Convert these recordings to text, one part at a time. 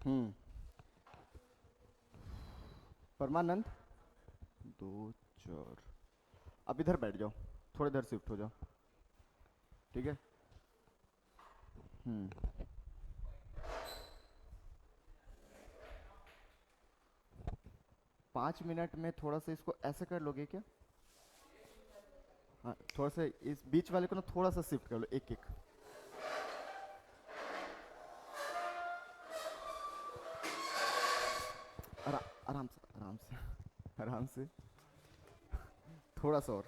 हम्म। परमानंद, दो चार। अब इधर बैठ जाओ, थोड़ा इधर शिफ्ट हो जाओ। ठीक है। हम्म। 5 मिनट में थोड़ा सा इसको ऐसे कर लोगे क्या? हाँ, थोड़ा सा इस बीच वाले को ना थोड़ा सा शिफ्ट कर लो, एक एक। आरा, आराम से आराम से आराम से। थोड़ा सा और।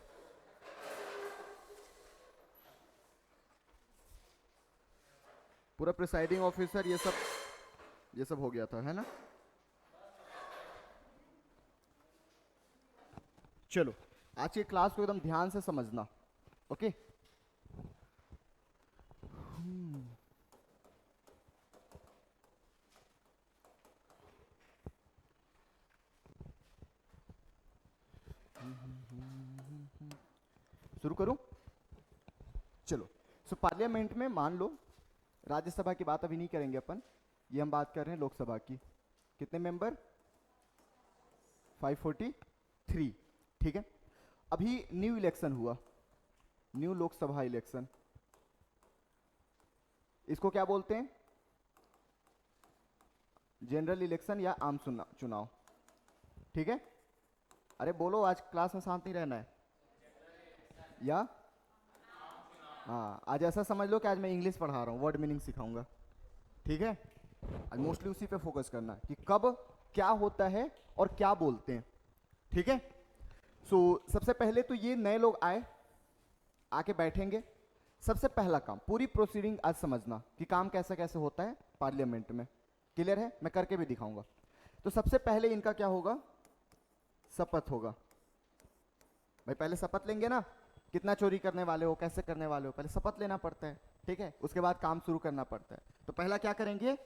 पूरा प्रिसाइडिंग ऑफिसर ये सब हो गया था, है ना? चलो, आज की क्लास को एकदम ध्यान से समझना। ओके। शुरू करूं? चलो। सो पार्लियामेंट में मान लो, राज्यसभा की बात अभी नहीं करेंगे अपन, ये हम बात कर रहे हैं लोकसभा की। कितने मेंबर? 543। ठीक है। अभी न्यू इलेक्शन हुआ, न्यू लोकसभा इलेक्शन। इसको क्या बोलते हैं? जनरल इलेक्शन या आम चुनाव। ठीक है। अरे बोलो, आज क्लास में शांति रहना है। या हाँ, आज ऐसा समझ लो कि आज मैं इंग्लिश पढ़ा रहा हूँ, वर्ड मीनिंग सिखाऊंगा। ठीक है। आज मोस्टली उसी पे फोकस करना है कि कब क्या होता है और क्या बोलते हैं। ठीक है। सबसे पहले तो ये नए लोग आए, आके बैठेंगे। सबसे पहला काम, पूरी प्रोसीडिंग आज समझना कि काम कैसे कैसे होता है पार्लियामेंट में। क्लियर है? मैं करके भी दिखाऊंगा। तो सबसे पहले इनका क्या होगा? शपथ होगा। भाई पहले शपथ लेंगे ना, कितना चोरी करने वाले हो, कैसे करने वाले हो, पहले शपथ लेना पड़ता है। ठीक है। उसके बाद काम शुरू करना पड़ता है। तो पहला क्या करेंगे?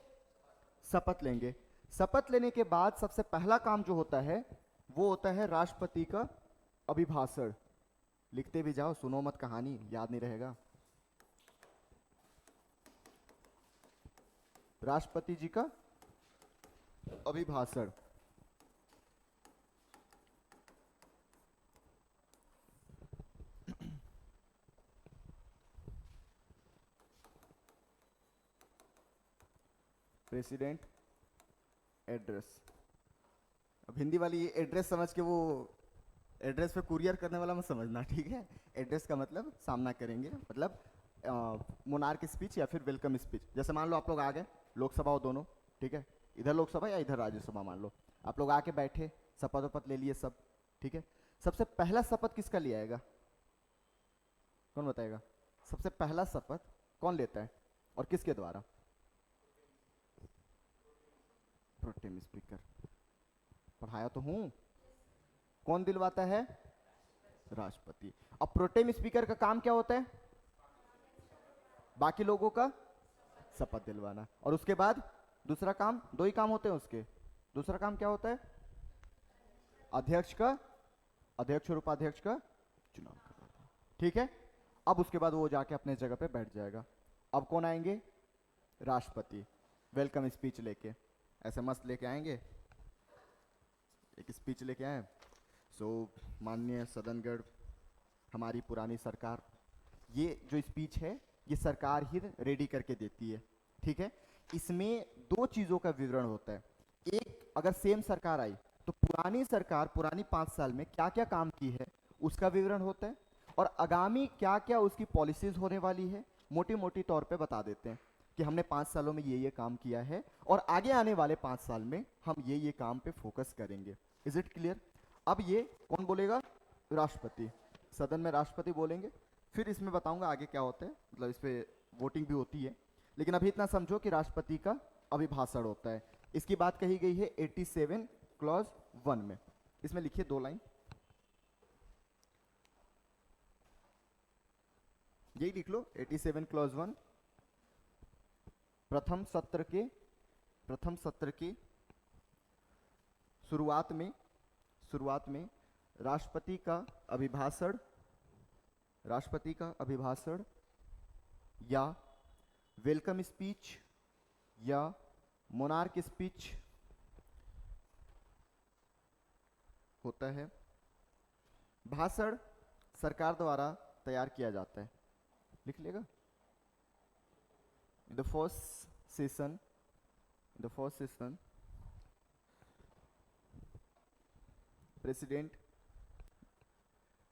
शपथ लेंगे। शपथ लेने के बाद सबसे पहला काम जो होता है वो होता है राष्ट्रपति का अभिभाषण। लिखते भी जाओ, सुनो मत कहानी, याद नहीं रहेगा। राष्ट्रपति जी का अभिभाषण। President address. अब हिंदी वाली ये एड्रेस समझ के वो एड्रेस पे कुरियर करने वाला मत समझना, ठीक है? एड्रेस का मतलब सामना करेंगे, मतलब मोनार्क स्पीच या फिर वेलकम स्पीच। जैसे मान लो आप लोग आ गए, लोकसभा हो दोनों, ठीक है? इधर लोकसभा या इधर राज्यसभा, मान लो आप लोग आके बैठे, शपथ वपथ ले लिए सब। ठीक है। सबसे पहला शपथ किसका लिया आएगा? कौन बताएगा? सबसे पहला शपथ कौन लेता है और किसके द्वारा? Pro tem speaker. पढ़ाया तो हूं। कौन दिलवाता है? राष्ट्रपति। अब प्रोटेम स्पीकर का काम क्या होता है? बाकी लोगों का शपथ दिलवाना। और उसके बाद दूसरा काम, दो ही काम होते हैं उसके। दूसरा काम क्या होता है? अध्यक्ष का, अध्यक्ष और उपाध्यक्ष का चुनाव करना। ठीक है। अब उसके बाद वो जाके अपने जगह पे बैठ जाएगा। अब कौन आएंगे? राष्ट्रपति। वेलकम स्पीच लेके, ऐसे मस्त लेके आएंगे। एक स्पीच लेके आए। सो माननीय सदनगढ़, हमारी पुरानी सरकार, ये जो स्पीच है ये सरकार ही रेडी करके देती है। ठीक है। इसमें दो चीजों का विवरण होता है। एक, अगर सेम सरकार आई तो पुरानी सरकार पुरानी 5 साल में क्या क्या काम की है उसका विवरण होता है, और आगामी क्या क्या उसकी पॉलिसीज होने वाली है मोटी मोटी तौर पे बता देते हैं कि हमने 5 सालों में ये काम किया है और आगे आने वाले 5 साल में हम ये काम पे फोकस करेंगे। Is it clear? अब ये कौन बोलेगा? राष्ट्रपति। सदन में राष्ट्रपति बोलेंगे। फिर इसमें बताऊंगा आगे क्या होता है, मतलब इस पे वोटिंग भी होती है। लेकिन अभी इतना समझो कि राष्ट्रपति का अभिभाषण होता है। इसकी बात कही गई है 87 क्लॉज 1 में। इसमें लिखिए 2 लाइन, यही लिख लो 87 क्लॉज 1। प्रथम सत्र के, प्रथम सत्र की शुरुआत में राष्ट्रपति का अभिभाषण, राष्ट्रपति का अभिभाषण या वेलकम स्पीच या मोनार्क स्पीच होता है, भाषण सरकार द्वारा तैयार किया जाता है, लिख लेगा। The first session president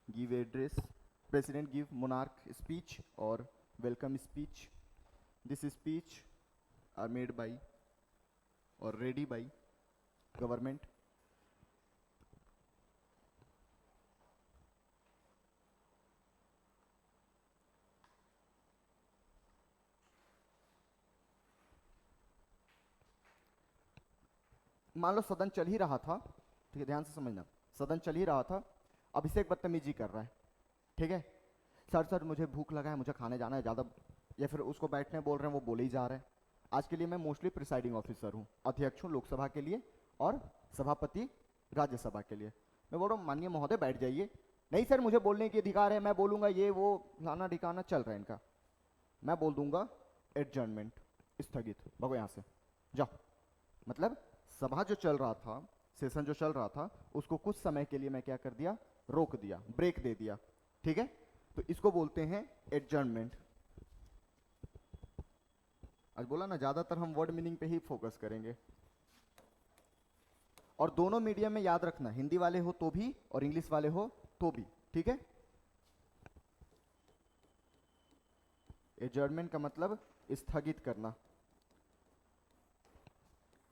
give address, president give monarch speech और welcome speech. This speech are made by और रेडी बाई गवर्नमेंट। मान लो सदन चल ही रहा था, ठीक है, ध्यान से समझना, सदन चल ही रहा था, अभिषेक बदतमीजी कर रहा है, ठीक है, सर सर मुझे भूख लगा है, मुझे खाने जाना है ज़्यादा, या फिर उसको बैठने बोल रहे हैं, वो बोले ही जा रहे हैं। आज के लिए मैं मोस्टली प्रिसाइडिंग ऑफिसर हूँ, अध्यक्ष हूँ लोकसभा के लिए और सभापति राज्यसभा के लिए। मैं बोल रहा हूँ माननीय महोदय बैठ जाइए। नहीं सर मुझे बोलने की अधिकार है, मैं बोलूँगा, ये वो फलाना ठिकाना चल रहा है इनका, मैं बोल दूंगा एडजर्नमेंट, स्थगित, भगो यहाँ से जाओ। मतलब सभा जो चल रहा था, सेशन जो चल रहा था, उसको कुछ समय के लिए मैं क्या कर दिया, रोक दिया, ब्रेक दे दिया, ठीक है, तो इसको बोलते हैं एडजर्नमेंट। आज बोला ना ज्यादातर हम वर्ड मीनिंग पे ही फोकस करेंगे, और दोनों मीडियम में याद रखना, हिंदी वाले हो तो भी और इंग्लिश वाले हो तो भी, ठीक है। एडजर्नमेंट का मतलब स्थगित करना।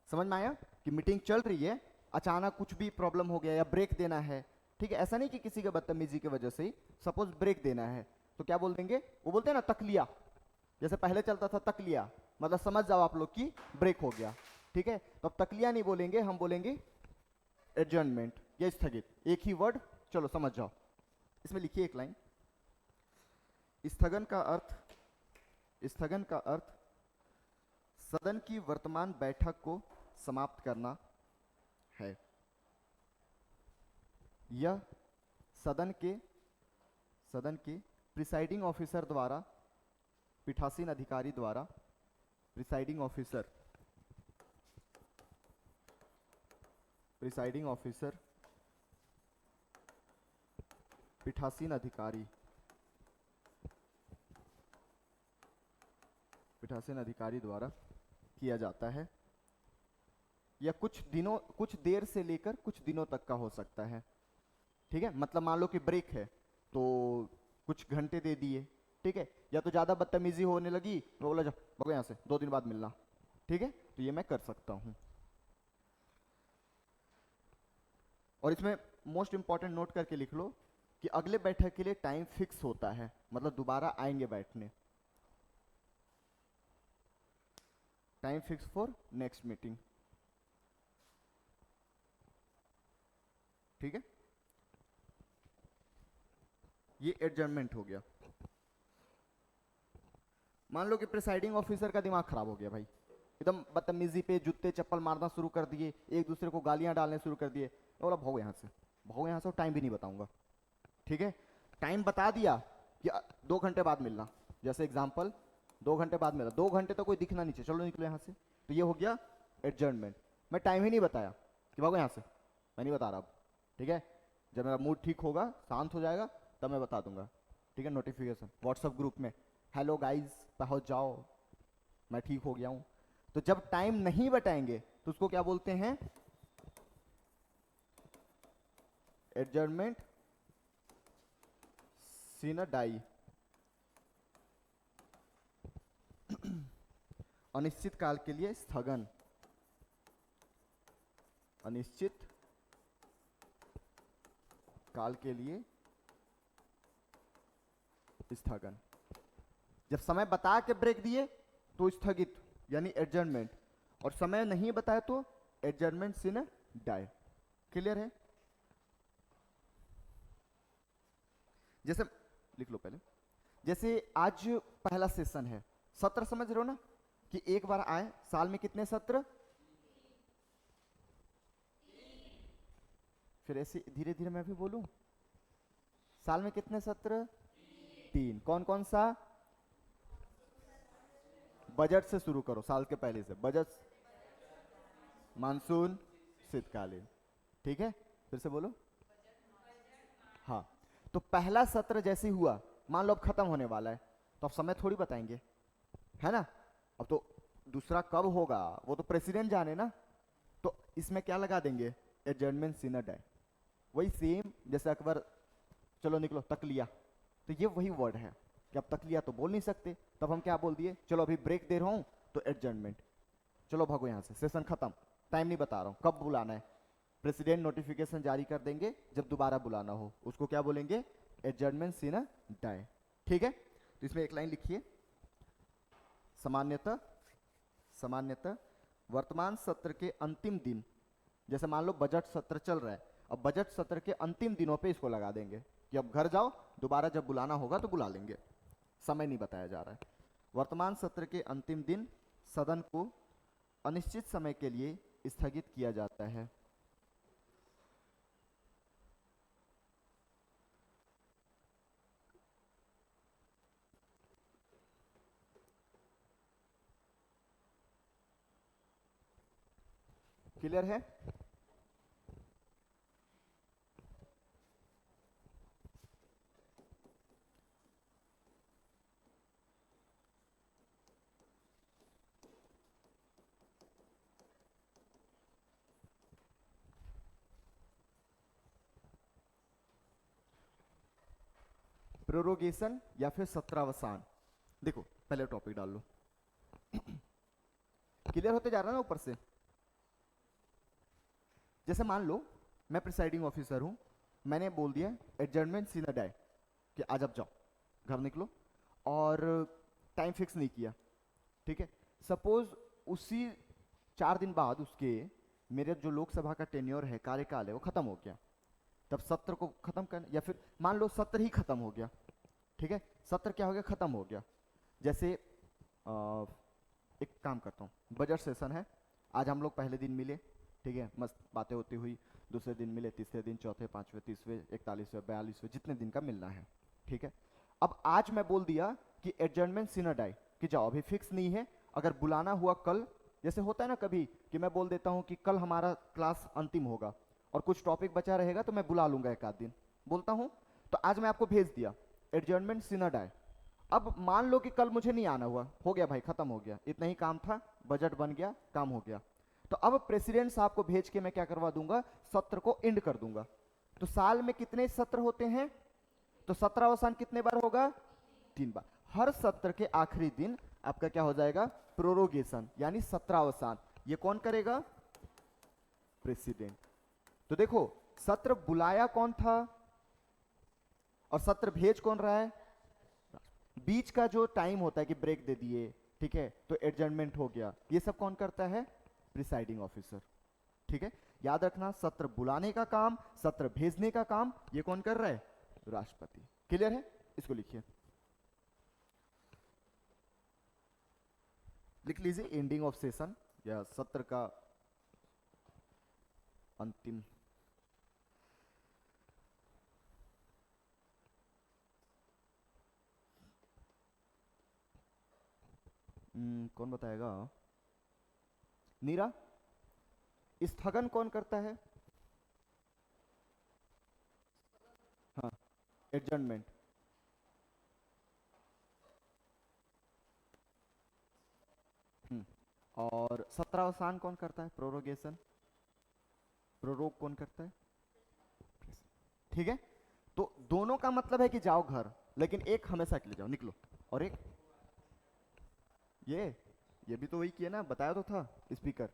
समझ में आया कि मीटिंग चल रही है, अचानक कुछ भी प्रॉब्लम हो गया या ब्रेक देना है, ठीक है, ऐसा नहीं कि किसी के बदतमीजी की वजह से ही, सपोज ब्रेक देना है तो क्या बोल देंगे, वो बोलते हैं ना तकलिया, जैसे पहले चलता था तकलिया, मतलब समझ जाओ आप लोग की ब्रेक हो गया, ठीक है, तो अब तकलिया नहीं बोलेंगे, हम बोलेंगे एडजर्नमेंट या स्थगित, एक ही वर्ड, चलो समझ जाओ। इसमें लिखिए एक लाइन, स्थगन का अर्थ सदन की वर्तमान बैठक को समाप्त करना है। यह सदन के प्रिसाइडिंग ऑफिसर द्वारा, पीठासीन अधिकारी द्वारा, प्रिसाइडिंग ऑफिसर पीठासीन अधिकारी द्वारा किया जाता है। या कुछ देर से लेकर कुछ दिनों तक का हो सकता है, ठीक है, मतलब मान लो कि ब्रेक है तो कुछ घंटे दे दिए, ठीक है, या तो ज्यादा बदतमीजी होने लगी तो बोला जाओ भगो यहाँ से, 2 दिन बाद मिलना, ठीक है, तो ये मैं कर सकता हूं। और इसमें मोस्ट इंपॉर्टेंट नोट करके लिख लो कि अगले बैठक के लिए टाइम फिक्स होता है, मतलब दोबारा आएंगे बैठने, time fix for next meeting, ठीक है, ये एडजर्नमेंट हो गया। मान लो कि प्रिसाइडिंग ऑफिसर का दिमाग खराब हो गया भाई, एकदम बदतमीजी पे जूते चप्पल मारना शुरू कर दिए, एक दूसरे को गालियां डालने शुरू कर दिए, बोला भागो यहाँ से, टाइम भी नहीं बताऊंगा, ठीक है, टाइम बता दिया कि 2 घंटे बाद मिलना, जैसे एग्जाम्पल 2 घंटे बाद मिलना, 2 घंटे तो कोई दिखना नहीं चाहिए, चलो निकलो यहाँ से, तो ये हो गया एडजर्नमेंट। मैं टाइम ही नहीं बताया कि भागो यहाँ से, मैं नहीं बता रहा अब, ठीक है, जब मेरा मूड ठीक होगा, शांत हो जाएगा, तब मैं बता दूंगा, ठीक है, नोटिफिकेशन व्हाट्सएप ग्रुप में, हेलो गाइज पहुंच जाओ मैं ठीक हो गया हूं। तो जब टाइम नहीं बताएंगे तो उसको क्या बोलते हैं, एडजर्नमेंट सीन डाई, अनिश्चित काल के लिए स्थगन, अनिश्चित काल के लिए स्थगन। जब समय बता के ब्रेक दिए तो स्थगित यानी एडजर्नमेंट, और समय नहीं बताया तो एडजर्नमेंट सिन डाई। क्लियर है? जैसे लिख लो पहले, जैसे आज पहला सेशन है, सत्र समझ रहे हो ना, कि एक बार आए, साल में कितने सत्र, फिर ऐसे धीरे धीरे मैं भी बोलूं, साल में कितने सत्र, 3। कौन कौन सा, बजट से शुरू करो, साल के पहले से बजट, मानसून, शीतकालीन। ठीक है, फिर से बोलो। हाँ, तो पहला सत्र जैसे ही हुआ, मान लो अब खत्म होने वाला है, तो अब समय थोड़ी बताएंगे, है ना। अब तो दूसरा कब होगा वो तो प्रेसिडेंट जाने ना। तो इसमें क्या लगा देंगे, एडजर्नमेंट सिनड है। वही सेम जैसे अकबर, चलो निकलो तक लिया, तो ये वही वर्ड है कि अब तक लिया तो बोल नहीं सकते, तब हम क्या बोल दिए, चलो अभी ब्रेक दे रहा हूं तो एडजर्नमेंट, चलो भागो यहां से, सेशन खत्म। टाइम नहीं बता रहा हूं कब बुलाना है, प्रेसिडेंट नोटिफिकेशन जारी कर देंगे जब दोबारा बुलाना हो, उसको क्या बोलेंगे, एडजर्नमेंट सीना डाय। ठीक है, तो इसमें एक लाइन लिखिए, सामान्यतः सामान्यतः वर्तमान सत्र के अंतिम दिन, जैसे मान लो बजट सत्र चल रहा है, अब बजट सत्र के अंतिम दिनों पे इसको लगा देंगे कि अब घर जाओ, दोबारा जब बुलाना होगा तो बुला लेंगे, समय नहीं बताया जा रहा है। वर्तमान सत्र के अंतिम दिन सदन को अनिश्चित समय के लिए स्थगित किया जाता है। क्लियर है। प्रोरोगेशन या फिर सत्रावसान, देखो पहले टॉपिक डाल लो। क्लियर होते जा रहा है ना ऊपर से। जैसे मान लो मैं प्रिसाइडिंग ऑफिसर हूं, मैंने बोल दिया एडजर्नमेंट सीन डाय कि आज आप जाओ, घर निकलो, और टाइम फिक्स नहीं किया। ठीक है, सपोज उसी 4 दिन बाद उसके मेरे जो लोकसभा का टेन्योर है, कार्यकाल है, वो खत्म हो गया, तब सत्र को खत्म करना, या फिर मान लो सत्र ही खत्म हो गया। ठीक है, सत्र क्या हो गया, खत्म हो गया। जैसे एक काम करता हूँ, बजट सेशन है, आज हम लोग पहले दिन मिले, ठीक है, मस्त बातें होती हुई, दूसरे दिन मिले, तीसरे दिन, चौथे, पांचवें, तीसवें, 41वें, 42वें, जितने दिन का मिलना है। ठीक है, अब आज मैं बोल दिया कि एडजर्नमेंट सिनड आई, कि जाओ अभी फिक्स नहीं है, अगर बुलाना हुआ कल, जैसे होता है ना कभी कि मैं बोल देता हूँ कि कल हमारा क्लास अंतिम होगा और कुछ टॉपिक बचा रहेगा तो मैं बुला लूंगा एक आध दिन, बोलता हूँ, तो आज मैं आपको भेज दिया एडजर्नमेंट सिनड आए। अब मान लो कि कल मुझे नहीं आना हुआ, हो गया भाई, खत्म हो गया, इतना ही काम था, बजट बन गया, काम हो गया, तो अब प्रेसिडेंट साहब को भेज के मैं क्या करवा दूंगा, सत्र को एंड कर दूंगा। तो साल में कितने सत्र होते हैं, तो सत्रावसान कितने बार होगा, 3 बार। हर सत्र के आखिरी दिन आपका क्या हो जाएगा, प्रोरोगेशन यानी सत्रावसान। ये कौन करेगा, प्रेसिडेंट। तो देखो सत्र बुलाया कौन था और सत्र भेज कौन रहा है, बीच का जो टाइम होता है कि ब्रेक दे दिए, ठीक है, तो एडजर्नमेंट हो गया, ये सब कौन करता है, प्रिसाइडिंग ऑफिसर। ठीक है, याद रखना, सत्र बुलाने का काम, सत्र भेजने का काम, ये कौन कर रहा है, राष्ट्रपति। क्लियर है, इसको लिखिए, लिख लीजिए, एंडिंग ऑफ सेशन या सत्र का अंतिम। कौन बताएगा, नीरा, स्थगन कौन करता है, हाँ, एडजर्नमेंट। और सत्रावसान कौन करता है, प्रोरोगेशन, प्रोरोग कौन करता है। ठीक है, तो दोनों का मतलब है कि जाओ घर, लेकिन एक हमेशा के लिए जाओ, निकलो, और एक ये भी तो वही किया ना, बताया तो था, स्पीकर।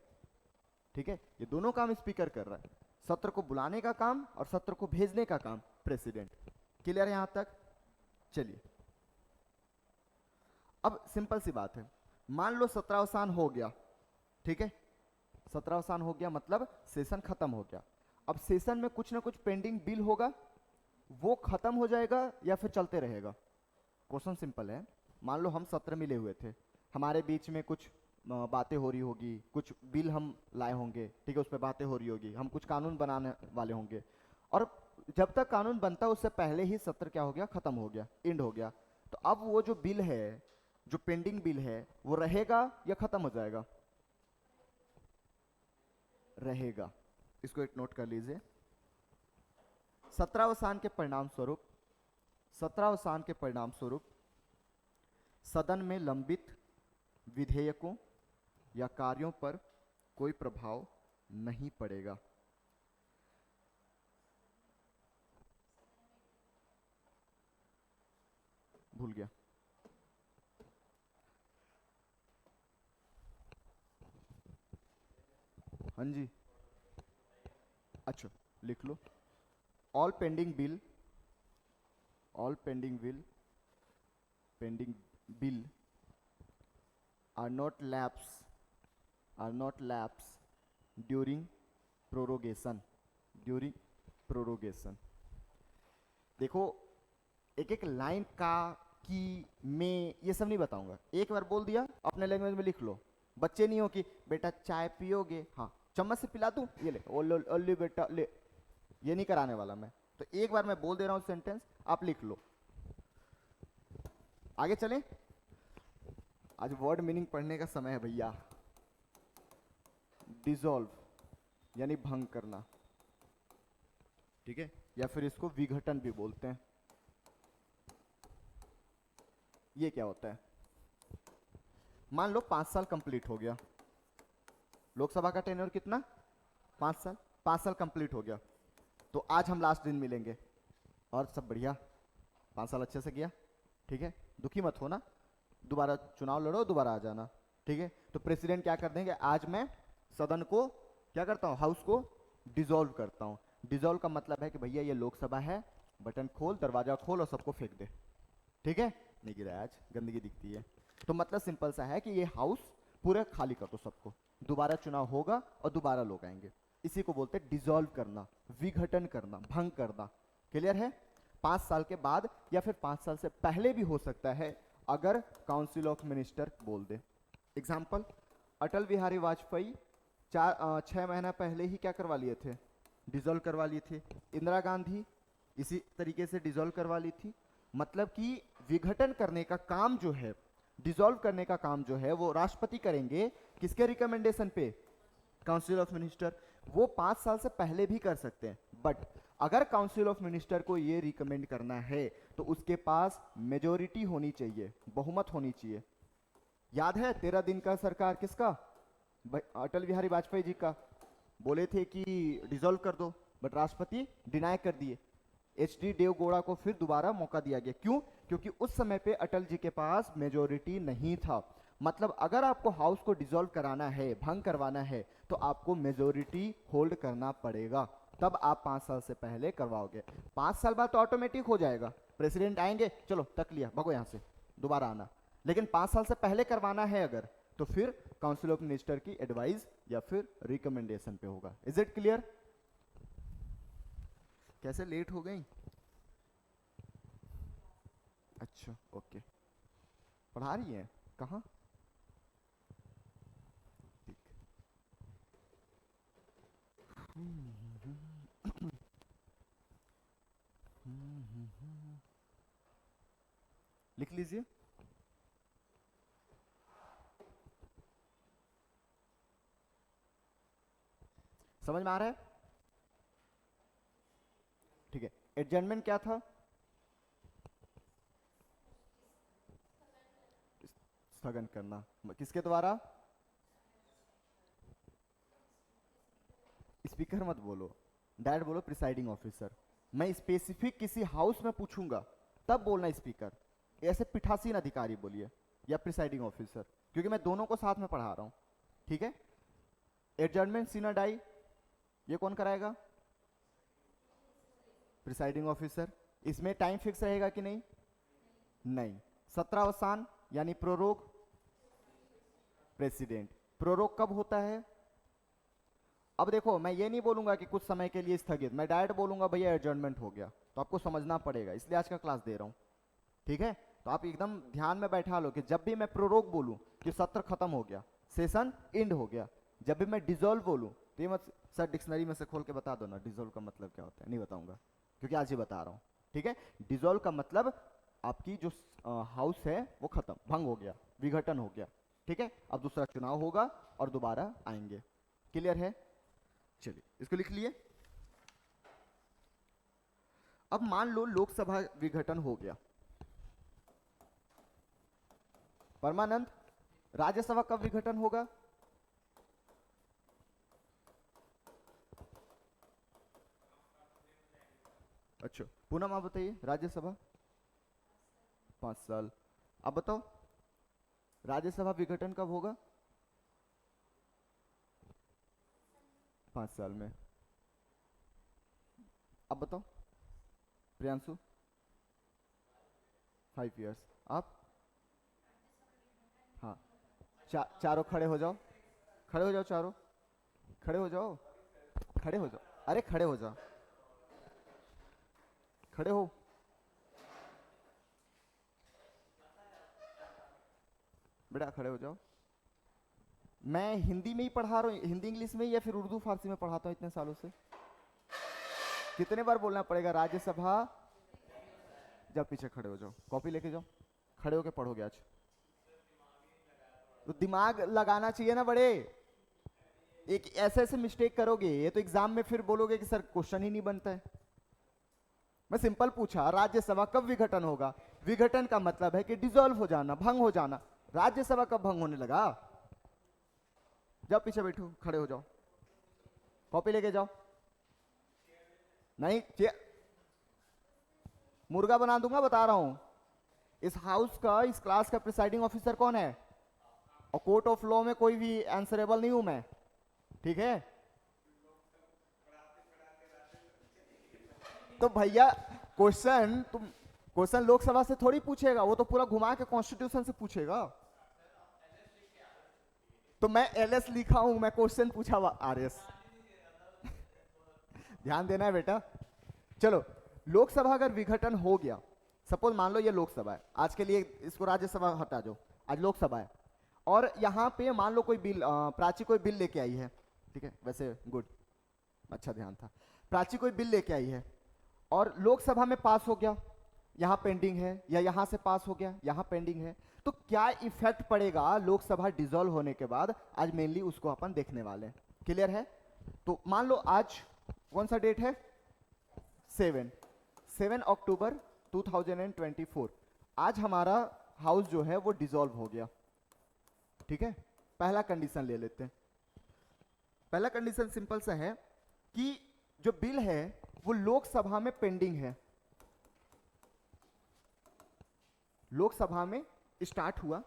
ठीक है, ये दोनों काम स्पीकर कर रहा है, सत्र को बुलाने का काम और सत्र को भेजने का काम प्रेसिडेंट। क्लियर है यहां तक। चलिए, अब सिंपल सी बात है, मान लो सत्रावसान हो गया, ठीक है, सत्रावसान हो गया मतलब सेशन खत्म हो गया। अब सेशन में कुछ ना कुछ पेंडिंग बिल होगा, वो खत्म हो जाएगा या फिर चलते रहेगा। क्वेश्चन सिंपल है, मान लो हम सत्र मिले हुए थे, हमारे बीच में कुछ बातें हो रही होगी, कुछ बिल हम लाए होंगे, ठीक है, उस पर बातें हो रही होगी, हम कुछ कानून बनाने वाले होंगे, और जब तक कानून बनता उससे पहले ही सत्र क्या हो गया, खत्म हो गया, एंड हो गया। तो अब वो जो बिल है, जो पेंडिंग बिल है, वो रहेगा या खत्म हो जाएगा, रहेगा। इसको एक नोट कर लीजिए। सत्रावसान के परिणाम स्वरूप सदन में लंबित विधेयकों या कार्यों पर कोई प्रभाव नहीं पड़ेगा। भूल गया। हाँ जी, अच्छा लिख लो। All pending bill are not lapse during prorogation. देखो, एक एक लाइन का, की, में, ये सब नहीं बताऊंगा। एक बार बोल दिया, अपने लैंग्वेज में लिख लो। बच्चे नहीं हो कि बेटा चाय पियोगे, हाँ चम्मच से पिला दूं, ये ले, ओले बेटा ले, ये नहीं कराने वाला मैं। तो एक बार मैं बोल दे रहा हूं सेंटेंस, आप लिख लो। आगे चलें। आज वर्ड मीनिंग पढ़ने का समय है भैया। डिसॉल्व यानी भंग करना, ठीक है, या फिर इसको विघटन भी बोलते हैं। ये क्या होता है? मान लो 5 साल कंप्लीट हो गया। लोकसभा का टेन्योर कितना? 5 साल। 5 साल कंप्लीट हो गया, तो आज हम लास्ट दिन मिलेंगे और सब बढ़िया, 5 साल अच्छे से गया, ठीक है, दुखी मत होना, दोबारा चुनाव लड़ो, दोबारा आ जाना, ठीक है। तो प्रेसिडेंट क्या कर देंगे, आज मैं सदन को क्या करता हूं, हाउस को डिसॉल्व करता हूं। डिसॉल्व का मतलब है कि भैया ये लोकसभा है, बटन खोल, दरवाजा खोल और सबको फेंक दे, ठीक है। नहीं गिरा आज, गंदगी दिखती है। तो मतलब सिंपल सा है कि ये हाउस पूरा खाली कर दो सबको, दोबारा चुनाव होगा और दोबारा लोग आएंगे। इसी को बोलते हैं डिसॉल्व करना, विघटन करना, भंग करना। क्लियर है? 5 साल के बाद या फिर 5 साल से पहले भी हो सकता है, अगर काउंसिल ऑफ मिनिस्टर बोल दे। एग्जाम्पल, अटल बिहारी वाजपेयी 6 महीना पहले ही क्या करवा लिए थे, डिसॉल्व करवा लिए थे। इंदिरा गांधी इसी तरीके से डिसॉल्व करवा ली थी। मतलब कि विघटन करने का काम जो है, डिसॉल्व करने का काम जो है, वो राष्ट्रपति करेंगे। किसके रिकमेंडेशन पे? Council of minister. वो 5 साल से पहले भी कर सकते हैं, बट अगर काउंसिल ऑफ मिनिस्टर को ये रिकमेंड करना है तो उसके पास मेजोरिटी होनी चाहिए, बहुमत होनी चाहिए। याद है 13 दिन का सरकार किसका? अटल बिहारी वाजपेयी जी का। बोले थे कि डिसॉल्व कर दो, बट राष्ट्रपति डिनाई कर दिए। एच.डी. देवगौड़ा को फिर दोबारा मौका दिया गया। क्यों? क्योंकि उस समय पे अटल जी के पास मेजोरिटी नहीं था। मतलब अगर आपको हाउस को डिसॉल्व कराना है, भंग करवाना है, तो आपको मेजोरिटी होल्ड करना पड़ेगा, तब आप 5 साल से पहले करवाओगे। 5 साल बाद तो ऑटोमेटिक हो जाएगा, प्रेसिडेंट आएंगे, चलो तक लिया, भगो यहां से, दोबारा आना। लेकिन 5 साल से पहले करवाना है अगर, तो फिर काउंसिल ऑफ मिनिस्टर की एडवाइस या फिर रिकमेंडेशन पे होगा। Is it clear? कैसे लेट हो गई? अच्छा, ओके। पढ़ा रही हैं कहाँ? ठीक। लिख लीजिए। समझ में आ रहा है? ठीक है। एडजर्नमेंट क्या था? स्थगन करना। किसके द्वारा? स्पीकर मत बोलो, डायरेक्ट बोलो प्रिसाइडिंग ऑफिसर। मैं स्पेसिफिक किसी हाउस में पूछूंगा तब बोलना स्पीकर। ऐसे पीठासीन अधिकारी बोलिए या प्रिसाइडिंग ऑफिसर, क्योंकि मैं दोनों को साथ में पढ़ा रहा हूं, ठीक है। एडजर्नमेंट सीना डाई, ये कौन कराएगा? Presiding officer. इसमें टाइम फिक्स रहेगा कि नहीं? नहीं। सत्रावसान यानी प्रोरोग, प्रेसिडेंट। प्रोरोग कब होता है? अब देखो, मैं ये नहीं बोलूंगा कि कुछ समय के लिए स्थगित, मैं डायरेक्ट बोलूंगा भैया एडजर्नमेंट हो गया, तो आपको समझना पड़ेगा, इसलिए आज का क्लास दे रहा हूं, ठीक है। तो आप एकदम ध्यान में बैठा लो कि जब भी मैं प्रोरोग बोलूं कि सत्र खत्म हो गया, सेशन एंड हो गया। जब भी मैं डिसॉल्व बोलूं तो ये मत सर डिक्शनरी में से खोल के बता दो ना डिसॉल्व का मतलब क्या होता है, नहीं बताऊंगा, क्योंकि आज ही बता रहा हूं, ठीक है। डिसॉल्व का मतलब आपकी जो हाउस है वो खत्म, भंग हो गया, विघटन हो गया, ठीक है। अब दूसरा चुनाव होगा और दोबारा आएंगे। क्लियर है? चलिए इसको लिख लिए। अब मान लो लोकसभा विघटन हो गया, परमानंद, राज्यसभा कब विघटन होगा? अच्छा पूनम आप बताइए, राज्यसभा 5 साल। अब बताओ राज्यसभा विघटन कब होगा? 5 साल में। अब बताओ प्रियांशु। 5 years। आप? हाँ चारों खड़े हो जाओ, खड़े हो जाओ चारों, खड़े हो जाओ, खड़े हो जाओ, अरे खड़े हो जाओ, खड़े हो। बेटा खड़े हो जाओ। मैं हिंदी में ही पढ़ा रहा हूँ, हिंदी इंग्लिश में या फिर उर्दू फारसी में पढ़ाता हूँ इतने सालों से। कितने बार बोलना पड़ेगा राज्यसभा? जब पीछे खड़े हो जाओ, कॉपी लेके जाओ, खड़े होके पढ़ोगे आज। तो दिमाग लगाना चाहिए ना बड़े, एक ऐसे ऐसे मिस्टेक करोगे ये तो एग्जाम में फिर बोलोगे कि सर क्वेश्चन ही नहीं बनता है। मैं सिंपल पूछा राज्यसभा कब विघटन होगा? विघटन का मतलब है कि डिसॉल्व हो जाना, भंग हो जाना। राज्यसभा कब भंग होने लगा? जब पीछे बैठो, खड़े हो जाओ, कॉपी लेके जाओ। नहीं मुर्गा बना दूंगा, बता रहा हूं। इस हाउस का, इस क्लास का प्रिसाइडिंग ऑफिसर कौन है? और कोर्ट ऑफ लॉ में कोई भी आंसरेबल नहीं हूं मैं, ठीक है? तो भैया क्वेश्चन लोकसभा से थोड़ी पूछेगा, वो तो पूरा घुमा के कॉन्स्टिट्यूशन से पूछेगा। तो मैं एलएस लिखा हूं, मैं क्वेश्चन पूछा हुआ आरएस। ध्यान देना है बेटा। चलो लोकसभा अगर विघटन हो गया, सपोज मान लो ये लोकसभा है, आज के लिए इसको राज्यसभा हटा दो, आज लोकसभा है, और यहाँ पे मान लो कोई बिल, प्राची कोई बिल लेके आई है, ठीक है, वैसे गुड, अच्छा ध्यान था। प्राची कोई बिल लेके आई है और लोकसभा में पास हो गया, यहाँ पेंडिंग है, या यहाँ से पास हो गया, यहाँ पेंडिंग है, तो क्या इफेक्ट पड़ेगा लोकसभा डिसॉल्व होने के बाद? आज मेनली उसको अपन देखने वाले हैं। क्लियर है? तो मान लो आज कौन सा डेट है? 7 अक्टूबर 2024। आज हमारा हाउस जो है वो डिसॉल्व हो गया, ठीक है? पहला कंडीशन ले लेते हैं। पहला कंडीशन सिंपल सा है कि जो बिल है वो लोकसभा में पेंडिंग है, लोकसभा में स्टार्ट हुआ,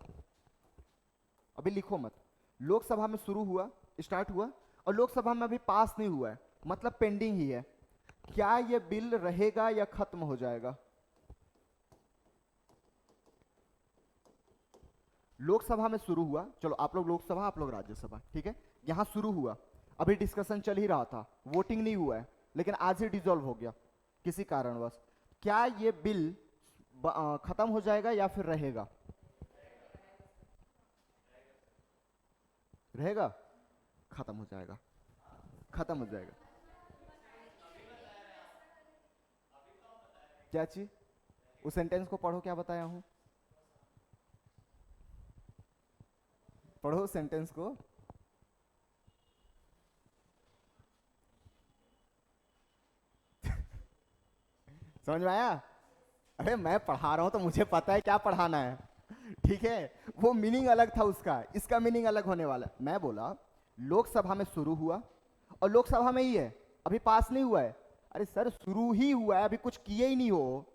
अभी लिखो मत, लोकसभा में शुरू हुआ, स्टार्ट हुआ, और लोकसभा में अभी पास नहीं हुआ है, मतलब पेंडिंग ही है। क्या यह बिल रहेगा या खत्म हो जाएगा? लोकसभा में शुरू हुआ, चलो आप लोग लोकसभा, आप लोग राज्यसभा, ठीक है? यहां शुरू हुआ, अभी डिस्कशन चल ही रहा था, वोटिंग नहीं हुआ है, लेकिन आज ही डिसॉल्व हो गया किसी कारणवश। क्या यह बिल खत्म हो जाएगा या फिर रहेगा? रहेगा, खत्म हो जाएगा, खत्म हो जाएगा। क्या चीज? उस सेंटेंस को पढ़ो, क्या बताया हूं, पढ़ो सेंटेंस को। समझ में आया? अरे मैं पढ़ा रहा हूं तो मुझे पता है क्या पढ़ाना है, ठीक है? वो मीनिंग अलग था उसका, इसका मीनिंग अलग होने वाला है। मैं बोला लोकसभा में शुरू हुआ और लोकसभा में ही है, अभी पास नहीं हुआ है। अरे सर शुरू ही हुआ है, अभी कुछ किए ही नहीं हो।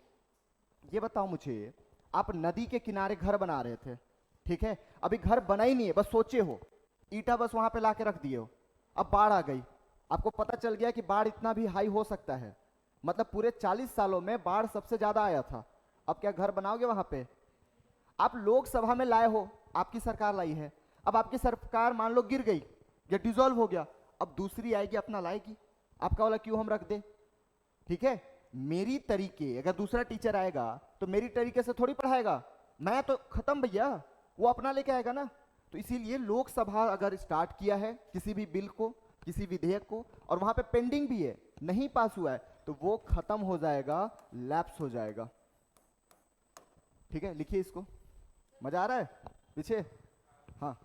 ये बताओ मुझे, आप नदी के किनारे घर बना रहे थे, ठीक है? अभी घर बना ही नहीं है, बस सोचे हो, ईटा बस वहां पे लाके रख दिए हो, अब बाढ़ आ गई, आपको पता चल गया कि बाढ़ इतना भी हाई हो सकता है, मतलब पूरे 40 सालों में बाढ़ सबसे ज्यादा आया था। अब क्या घर बनाओगे वहां पे? आप लोकसभा में लाए हो, आपकी सरकार लाई है, अब आपकी सरकार मान लो गिर गई या डिसॉल्व हो गया, अब दूसरी आएगी अपना लाएगी, आपका वाला क्यों हम रख दे? ठीक है? मेरी तरीके, अगर दूसरा टीचर आएगा तो मेरी तरीके से थोड़ी पढ़ाएगा, मैं तो खत्म भैया, वो अपना लेके आएगा ना। तो इसीलिए लोकसभा अगर स्टार्ट किया है किसी भी बिल को, किसी विधेयक को, और वहां पे पेंडिंग भी है, नहीं पास हुआ है, तो वो खत्म हो जाएगा, लैप्स हो जाएगा। ठीक है, लिखिए इसको। मजा आ रहा है पीछे? हाँ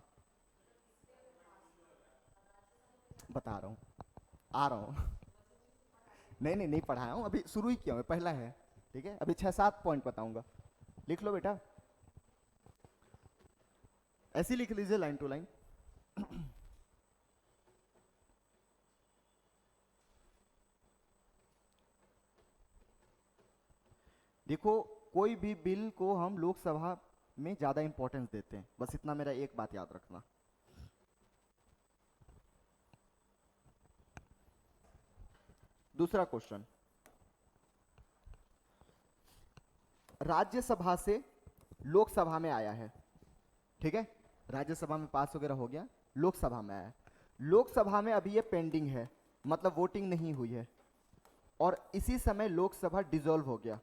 बता रहा हूं, आ रहा हूँ। नहीं नहीं नहीं पढ़ाया हूँ, अभी शुरू ही किया हूँ, पहला है। ठीक है, अभी 6-7 पॉइंट बताऊंगा, लिख लो बेटा, ऐसे लिख लीजिए लाइन टू लाइन। देखो, कोई भी बिल को हम लोकसभा में ज्यादा इंपॉर्टेंस देते हैं, बस इतना मेरा एक बात याद रखना। दूसरा क्वेश्चन, राज्यसभा से लोकसभा में आया है, ठीक है, राज्यसभा में पास वगैरह हो गया, लोकसभा में आया है। लोकसभा में अभी ये पेंडिंग है, मतलब वोटिंग नहीं हुई है, और इसी समय लोकसभा डिसॉल्व हो गया,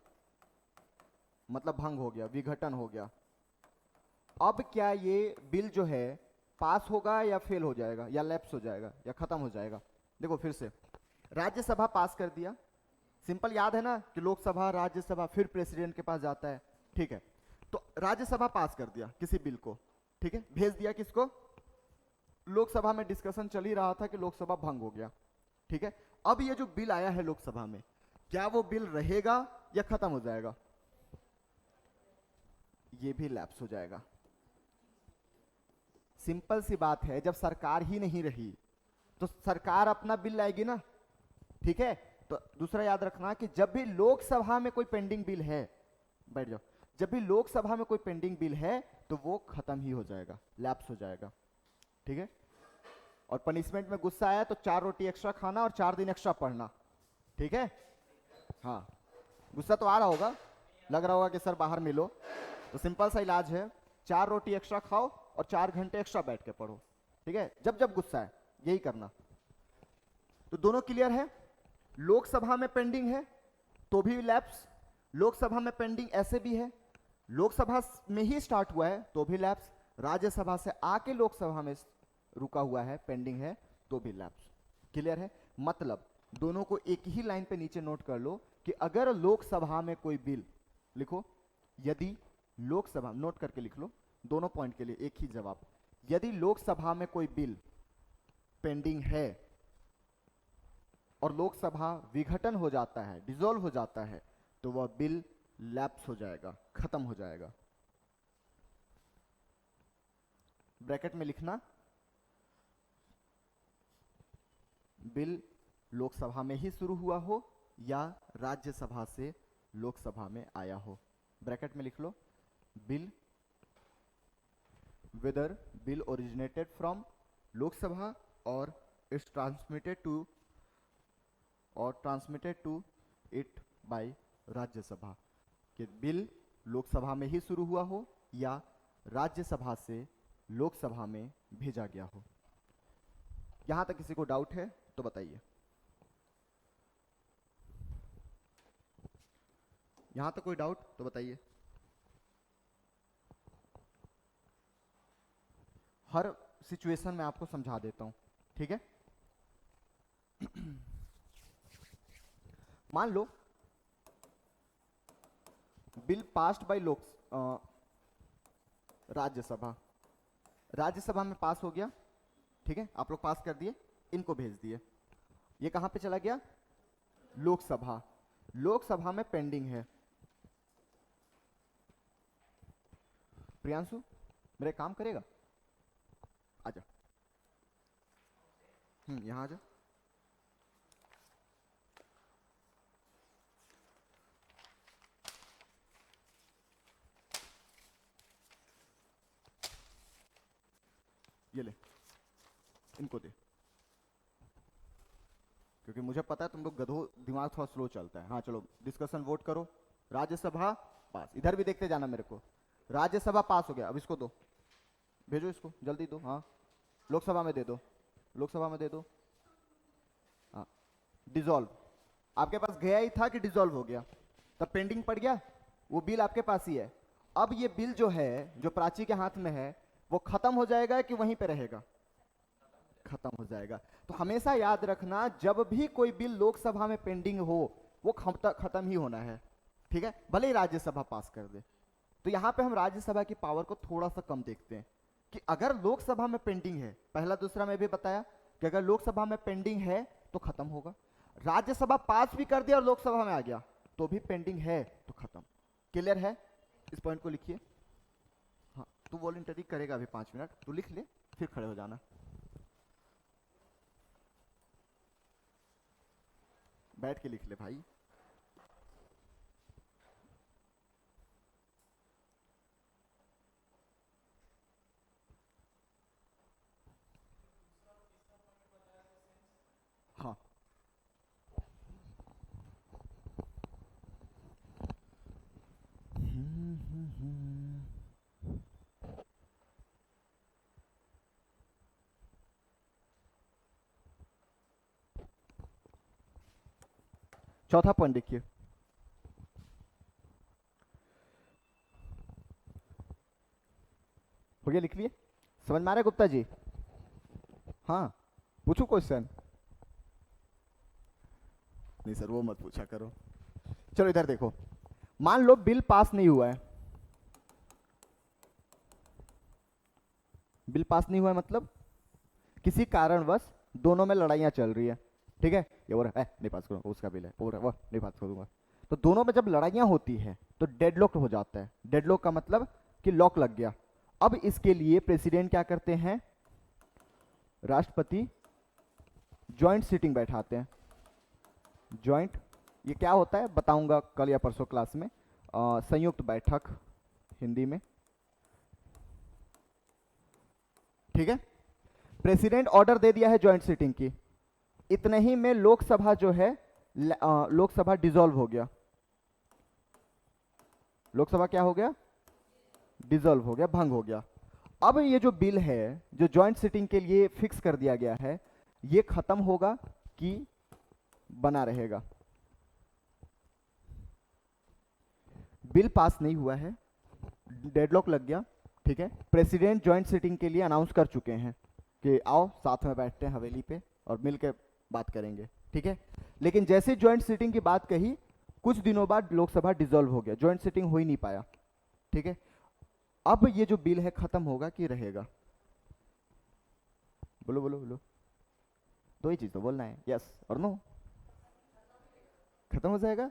मतलब भंग हो गया, विघटन हो गया। अब क्या ये बिल जो है पास होगा या फेल हो जाएगा, या लैप्स हो जाएगा, या खत्म हो जाएगा? देखो फिर से, राज्यसभा पास कर दिया, सिंपल याद है ना कि लोकसभा राज्यसभा फिर प्रेसिडेंट के पास जाता है, ठीक है। तो राज्यसभा पास कर दिया किसी बिल को, ठीक है, भेज दिया किसको? लोकसभा में डिस्कशन चल ही रहा था कि लोकसभा भंग हो गया, ठीक है। अब ये जो बिल आया है लोकसभा में, क्या वो बिल रहेगा या खत्म हो जाएगा? ये भी लैप्स हो जाएगा। सिंपल सी बात है, जब सरकार ही नहीं रही तो सरकार अपना बिल लाएगी ना, ठीक है। तो दूसरा याद रखना कि जब भी लोकसभा में कोई पेंडिंग बिल है, बैठ जाओ, जब भी लोकसभा में कोई पेंडिंग बिल है तो वो खत्म ही हो जाएगा, लैप्स हो जाएगा, ठीक है। और पनिशमेंट में गुस्सा आया तो 4 रोटी एक्स्ट्रा खाना और 4 दिन एक्स्ट्रा पढ़ना, ठीक है। हाँ, गुस्सा तो आ रहा होगा, लग रहा होगा कि सर बाहर मिलो, तो सिंपल सा इलाज है, 4 रोटी एक्स्ट्रा खाओ और 4 घंटे एक्स्ट्रा बैठ के पढ़ो, ठीक है, जब जब गुस्सा है, यही करना। तो दोनों क्लियर है? लोकसभा में पेंडिंग है तो भी लैप्स, लोकसभा में पेंडिंग ऐसे भी है, लोकसभा में ही स्टार्ट हुआ है तो भी लैप्स, राज्यसभा से आके लोकसभा में रुका हुआ है, पेंडिंग है, तो भी लैप्स। क्लियर है? मतलब दोनों को एक ही लाइन पे नीचे नोट कर लो कि अगर लोकसभा में कोई बिल, लिखो, यदि लोकसभा, नोट करके लिख लो, दोनों पॉइंट के लिए एक ही जवाब, यदि लोकसभा में कोई बिल पेंडिंग है और लोकसभा विघटन हो जाता है, डिसॉल्व हो जाता है, तो वह बिल लैप्स हो जाएगा, खत्म हो जाएगा। ब्रैकेट में लिखना, बिल लोकसभा में ही शुरू हुआ हो या राज्यसभा से लोकसभा में आया हो। ब्रैकेट में लिख लो, bill, whether bill originated from Lok Sabha और it's transmitted to it by Rajya Sabha, कि बिल लोकसभा में ही शुरू हुआ हो या राज्यसभा से लोकसभा में भेजा गया हो। यहां तक किसी को डाउट है तो बताइए। यहां तक कोई डाउट तो बताइए। हर सिचुएशन में आपको समझा देता हूं, ठीक है। मान लो bill passed by Rajya Sabha, Rajya Sabha में पास हो गया, ठीक है, आप लोग पास कर दिए, इनको भेज दिए, ये कहां पे चला गया? लोकसभा, लोकसभा में पेंडिंग है। प्रियांशु मेरे काम करेगा, आजा, यहां आजा। ये ले, इनको दे, क्योंकि मुझे पता है तुम लोग गधों, दिमाग थोड़ा स्लो चलता है। हाँ चलो, डिस्कशन वोट करो। राज्यसभा पास, इधर भी देखते जाना मेरे को। राज्यसभा पास हो गया, अब इसको दो, भेजो इसको, जल्दी दो। हाँ, लोकसभा में दे दो, लोकसभा में दे दो। हाँ, डिसॉल्व, आपके पास गया ही था कि डिसॉल्व हो गया, तब पेंडिंग पड़ गया, वो बिल आपके पास ही है। अब ये बिल जो है, जो प्राची के हाथ में है, वो खत्म हो जाएगा कि वहीं पे रहेगा? खत्म हो जाएगा। तो हमेशा याद रखना, जब भी कोई बिल लोकसभा में पेंडिंग हो, वो खत्म ही होना है, ठीक है, भले ही राज्यसभा पास कर दे। तो यहां पे हम राज्यसभा की पावर को थोड़ा सा कम देखते हैं कि अगर लोकसभा में पेंडिंग है, पहला दूसरा में भी बताया कि अगर लोकसभा में पेंडिंग है तो खत्म होगा। राज्यसभा पास भी कर दिया और लोकसभा में आ गया तो भी पेंडिंग है तो खत्म। क्लियर है? इस पॉइंट को लिखिए। हाँ, तू वॉलंटरी करेगा अभी 5 मिनट, तू लिख ले फिर खड़े हो जाना। बैठ के लिख ले भाई। हाँ, चौथा पॉइंट देखिए। हो गया, लिख लिए? समझ में आ रहा है गुप्ता जी? हाँ, पूछू क्वेश्चन? नहीं सर, वो मत पूछा करो। चलो इधर देखो, मान लो बिल पास नहीं हुआ है। बिल पास नहीं हुआ है मतलब किसी कारणवश दोनों में लड़ाइयां चल रही है, ठीक है? ये बोल रहा है नहीं पास करूंगा, उसका बिल है, वो रहा है, वो नहीं पास करूंगा। तो दोनों में जब लड़ाइयां होती है तो डेडलॉक हो जाता है। डेडलॉक का मतलब कि लॉक लग गया। अब इसके लिए प्रेसिडेंट क्या करते हैं? राष्ट्रपति ज्वाइंट सीटिंग बैठाते हैं। ज्वाइंट, ये क्या होता है बताऊंगा कल या परसों क्लास में। संयुक्त बैठक हिंदी में, ठीक है? प्रेसिडेंट ऑर्डर दे दिया है ज्वाइंट सीटिंग की, इतने ही में लोकसभा जो है लोकसभा डिसॉल्व हो गया। लोकसभा क्या हो गया? डिसॉल्व हो गया, भंग हो गया। अब ये जो बिल है जो ज्वाइंट सीटिंग के लिए फिक्स कर दिया गया है, ये खत्म होगा कि बना रहेगा? बिल पास नहीं हुआ है, डेडलॉक लग गया, ठीक है? प्रेसिडेंट ज्वाइंट सीटिंग के लिए अनाउंस कर चुके हैं कि आओ साथ में बैठते हैं हवेली पे और मिलकर बात करेंगे, ठीक है? लेकिन जैसे ज्वाइंट सीटिंग की बात कही, कुछ दिनों बाद लोकसभा डिसॉल्व हो गया, ज्वाइंट सीटिंग हो ही नहीं पाया, ठीक है? अब ये जो बिल है खत्म होगा कि रहेगा? बोलो बोलो बोलो, दो ही चीज तो बोलना है, यस और नो। खत्म हो जाएगा?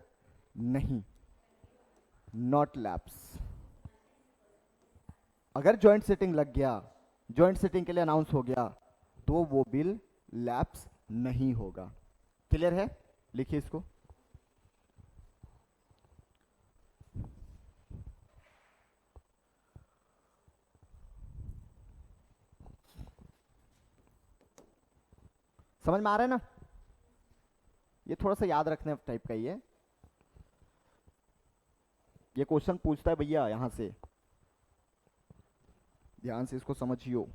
नहीं, नॉट लैप्स। अगर ज्वाइंट सीटिंग लग गया, ज्वाइंट सीटिंग के लिए अनाउंस हो गया, तो वो बिल लैप्स नहीं होगा। क्लियर है? लिखिए इसको। समझ में आ रहा है ना? ये थोड़ा सा याद रखने टाइप का ही है। ये क्वेश्चन पूछता है भैया, यहां से ध्यान से इसको समझियो।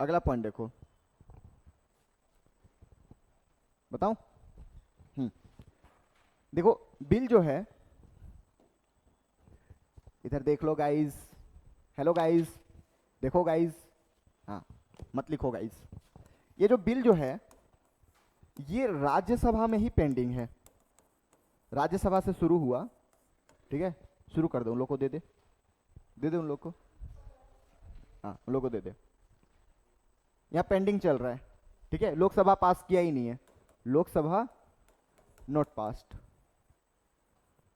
अगला पॉइंट देखो, बताऊं? देखो बिल जो है, इधर देख लो गाइस, हेलो गाइस, देखो गाइस, हाँ मत लिखो गाइस। ये जो बिल जो है ये राज्यसभा में ही पेंडिंग है। राज्यसभा से शुरू हुआ, ठीक है? शुरू कर दो, उन लोग को दे दे, दे दे उन लोग को, हाँ उन लोग को दे दे। यहाँ पेंडिंग चल रहा है, ठीक है? लोकसभा पास किया ही नहीं है, लोकसभा नॉट पास्ड।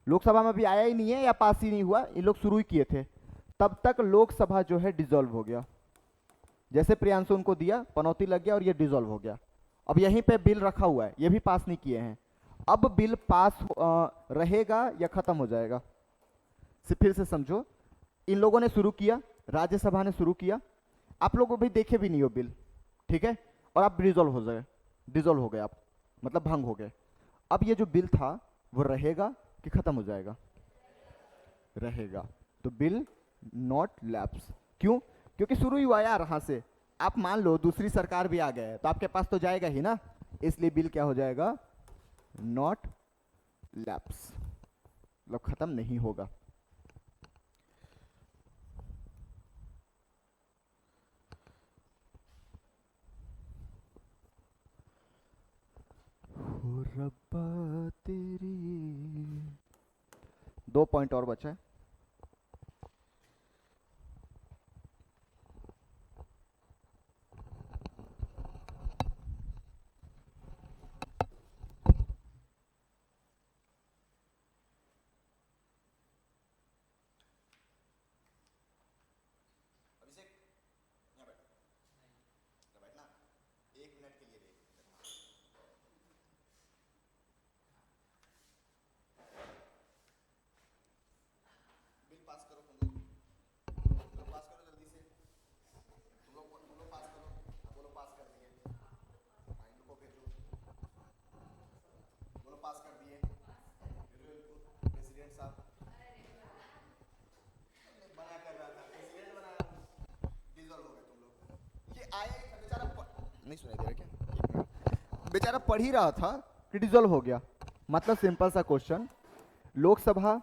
लोकसभा में भी आया ही नहीं है या पास ही नहीं हुआ, ये लोग शुरू ही किए थे। तब तक लोकसभा जो है डिसॉल्व हो गया। जैसे प्रियांशु उनको दिया, पनौती लग गया और ये डिसॉल्व हो गया। अब यहीं पे बिल रखा हुआ है, ये भी पास नहीं किए हैं। अब बिल पास रहेगा या खत्म हो जाएगा? फिर से समझो, इन लोगों ने शुरू किया, राज्यसभा ने शुरू किया, आप लोग भी देखे भी नहीं हो बिल, ठीक है? और आप डिसॉल्व हो गए, डिसॉल्व हो गए आप, मतलब भंग हो गए। अब ये जो बिल था वो रहेगा कि खत्म हो जाएगा? रहेगा। तो बिल नॉट लैप्स। क्यों? क्योंकि शुरू ही हुआ यार यहाँ से। आप मान लो दूसरी सरकार भी आ गए तो आपके पास तो जाएगा ही ना, इसलिए बिल क्या हो जाएगा? नॉट लैप्स, मतलब खत्म नहीं होगा। हो रब्बा तेरी। 2 पॉइंट और बचा है। आया ही था बेचारा नहीं सुनाई दे रहा क्या? एक मिनट। बेचारा पढ़ ही रहा था कि डिसॉल्व हो गया। मतलब सिंपल सा क्वेश्चन, लोकसभा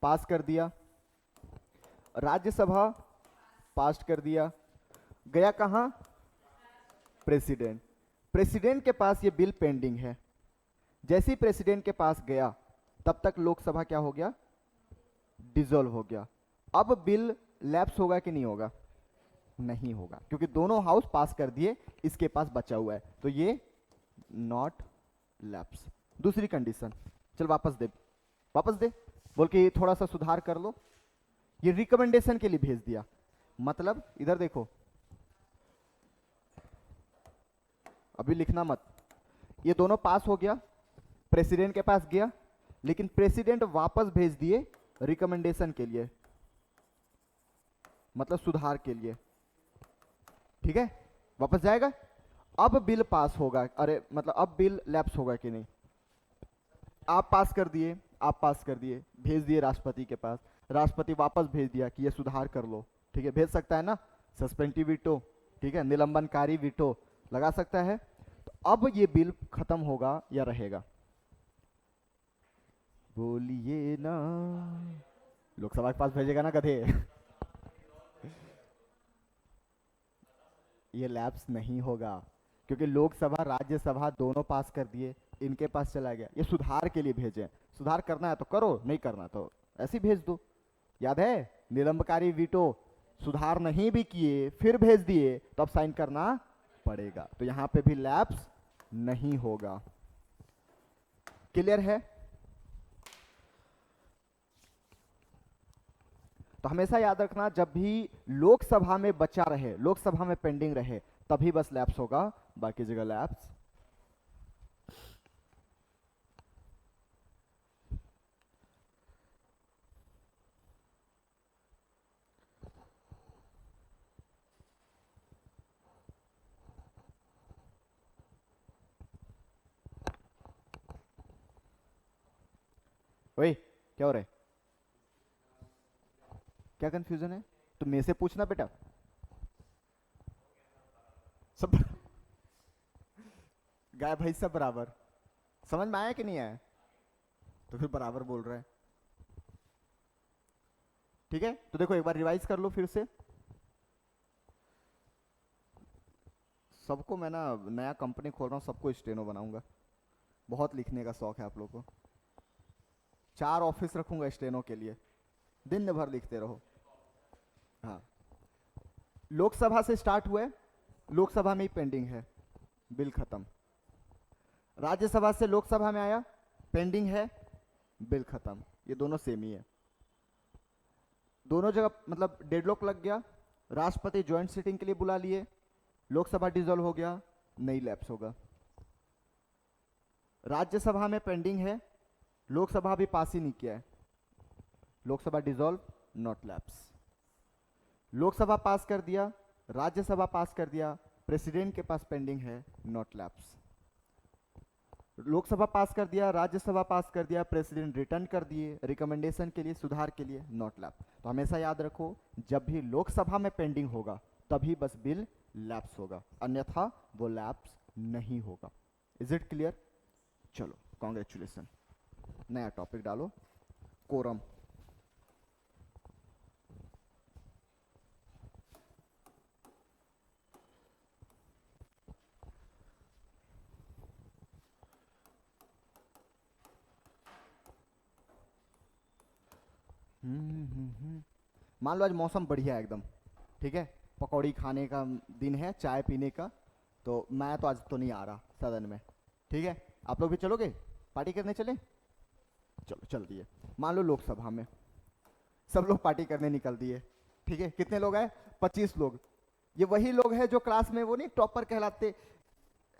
पास कर दिया, राज्यसभा पास कर दिया, गया कहां? प्रेसिडेंट। प्रेसिडेंट के पास ये बिल पेंडिंग है। जैसे ही प्रेसिडेंट के पास गया तब तक लोकसभा क्या हो गया? डिसॉल्व हो गया। अब बिल लैप्स होगा कि नहीं होगा? नहीं होगा, क्योंकि दोनों हाउस पास कर दिए, इसके पास बचा हुआ है, तो ये नॉट लैप्स। दूसरी कंडीशन, चल वापस दे बोल के थोड़ा सा सुधार कर लो। ये रिकमेंडेशन के लिए भेज दिया, मतलब इधर देखो, अभी लिखना मत। ये दोनों पास हो गया, प्रेसिडेंट के पास गया, लेकिन प्रेसिडेंट वापस भेज दिए रिकमेंडेशन के लिए, मतलब सुधार के लिए। ठीक है, वापस जाएगा। अब बिल पास होगा, अरे मतलब अब बिल लैप्स होगा कि नहीं? आप पास कर दिए, भेज दिए राष्ट्रपति के पास, राष्ट्रपति वापस भेज दिया कि ये सुधार कर लो। ठीक है, भेज सकता है ना, सस्पेंटिव वीटो, ठीक है, निलंबनकारी वीटो लगा सकता है। तो अब ये बिल खत्म होगा या रहेगा? बोलिए ना। लोकसभा के पास भेजेगा ना गधे। ये लैप्स नहीं होगा, क्योंकि लोकसभा राज्यसभा दोनों पास कर दिए, इनके पास चला गया। ये सुधार के लिए भेजे, सुधार करना है तो करो, नहीं करना तो ऐसे ही भेज दो। याद है, निलंबकारी वीटो, सुधार नहीं भी किए फिर भेज दिए तो अब साइन करना पड़ेगा, तो यहां पे भी लैप्स नहीं होगा। क्लियर है? तो हमेशा याद रखना, जब भी लोकसभा में बचा रहे, लोकसभा में पेंडिंग रहे, तभी बस लैप्स होगा, बाकी जगह लैप्स। ओए क्या हो रहा है? क्या कंफ्यूजन है? तो मेरे से पूछना बेटा। सब गाय भाई सब बराबर। समझ में आया कि नहीं आया? तो फिर बराबर बोल रहा है। ठीक है, तो देखो एक बार रिवाइज कर लो फिर से। सबको मैं ना नया कंपनी खोल रहा हूँ, सबको स्टेनो बनाऊंगा। बहुत लिखने का शौक है आप लोगों को। 4 ऑफिस रखूंगा स्टेनो के लिए, दिन भर लिखते रहो। हाँ, लोकसभा से स्टार्ट हुए, लोकसभा में ही पेंडिंग है, बिल खत्म। राज्यसभा से लोकसभा में आया, पेंडिंग है, बिल खत्म। ये दोनों सेम ही है, दोनों जगह मतलब डेडलॉक लग गया। राष्ट्रपति ज्वाइंट सिटिंग के लिए बुला लिए, लोकसभा डिसॉल्व हो गया, नहीं लैप्स होगा। राज्यसभा में पेंडिंग है, लोकसभा भी पास ही नहीं किया है, Lok Sabha dissolve, not lapse. Lok Sabha pass कर दिया, राज्यसभा पास कर दिया, प्रेसिडेंट के पास पेंडिंग है, नॉट लैप्स। लोकसभा पास कर दिया, राज्यसभा पास कर दिया, प्रेसिडेंट रिटर्न कर दिए रिकमेंडेशन के लिए, सुधार के लिए, नॉट लैप्स। तो हमेशा याद रखो, जब भी लोकसभा में पेंडिंग होगा तभी बस बिल लैप्स होगा, अन्यथा वो लैप्स नहीं होगा। Is it clear? चलो कॉन्ग्रेचुलेसन। नया टॉपिक डालो, कोरम। मान लो आज मौसम बढ़िया है एकदम, ठीक है, पकौड़ी खाने का दिन है, चाय पीने का, तो मैं तो आज तो नहीं आ रहा सदन में, ठीक है, आप लोग भी चलोगे? पार्टी करने चले? चलो चल दिए। मान लो लोकसभा में सब लोग पार्टी करने निकल दिए, ठीक है, कितने लोग आए? 25 लोग। ये वही लोग हैं जो क्लास में वो नहीं टॉपर कहलाते,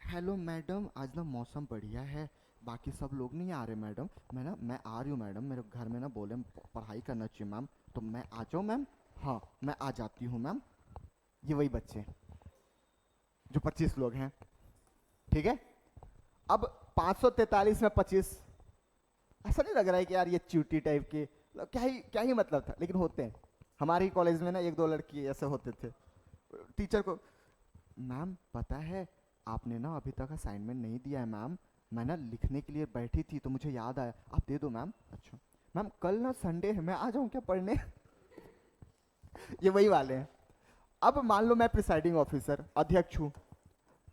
हेलो मैडम आज ना मौसम बढ़िया है, बाकी सब लोग नहीं आ रहे मैडम, मैं आ रही हूँ मैडम, मेरे घर में ना बोले पढ़ाई करना चाहिए मैम, तो मैं आ जाऊँ मैम? हाँ मैं आ जाती हूँ मैम। ये वही बच्चे जो 25 लोग हैं, ठीक है। अब 543 में 25, ऐसा नहीं लग रहा है कि यार ये च्यूटी टाइप के, क्या ही मतलब था, लेकिन होते हैं। हमारे कॉलेज में ना 1-2 लड़की ऐसे होते थे, टीचर को मैम पता है, आपने ना अभी तक असाइनमेंट नहीं दिया है मैम। मैं ना लिखने के लिए बैठी थी तो मुझे याद आया, आप दे दो मैम। अच्छा मैम, कल ना संडे है, मैं आ जाऊँ क्या पढ़ने? ये वही वाले हैं। अब मान लो मैं प्रिसाइडिंग ऑफिसर अध्यक्ष हूँ,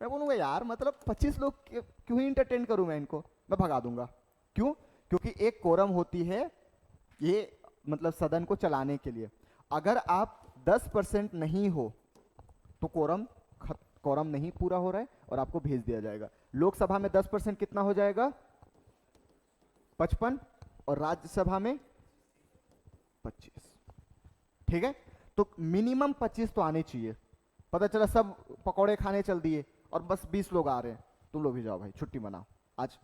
मैं बोलूँगा यार मतलब 25 लोग क्यों ही इंटरटेन करूँ मैं इनको, मैं भगा दूंगा। क्यों? क्योंकि एक कोरम होती है ये, मतलब सदन को चलाने के लिए। अगर आप 10% नहीं हो तो कोरम नहीं पूरा हो रहा है और आपको भेज दिया जाएगा। लोकसभा में 10% कितना हो जाएगा? 55। और राज्यसभा में 25। ठीक है, तो मिनिमम 25 तो आने चाहिए। पता चला सब पकौड़े खाने चल दिए और बस 20 लोग आ रहे हैं, तुम लोग भी जाओ भाई, छुट्टी मनाओ, आज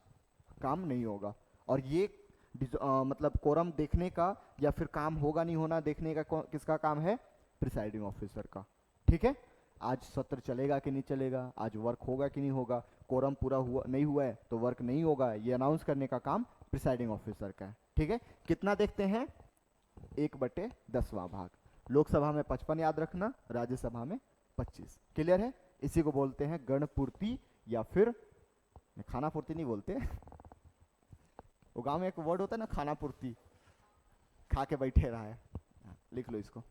काम नहीं होगा। और ये मतलब कोरम देखने का या फिर काम होगा नहीं होना देखने का किसका काम है? प्रिसाइडिंग ऑफिसर का। ठीक है, आज सत्र चलेगा कि नहीं चलेगा, आज वर्क होगा कि नहीं होगा, कोरम पूरा हुआ नहीं हुआ है तो वर्क नहीं होगा, ये अनाउंस करने का काम प्रिसाइडिंग ऑफिसर का है। ठीक है, कितना देखते हैं? 1/10वां भाग। लोकसभा में 55 याद रखना, राज्यसभा में 25। क्लियर है? इसी को बोलते हैं गणपूर्ति, या फिर खाना पूर्ति नहीं बोलते। वो गांव में एक वर्ड होता है ना, खाना पूर्ति, खा के बैठे रहा है। लिख लो इसको।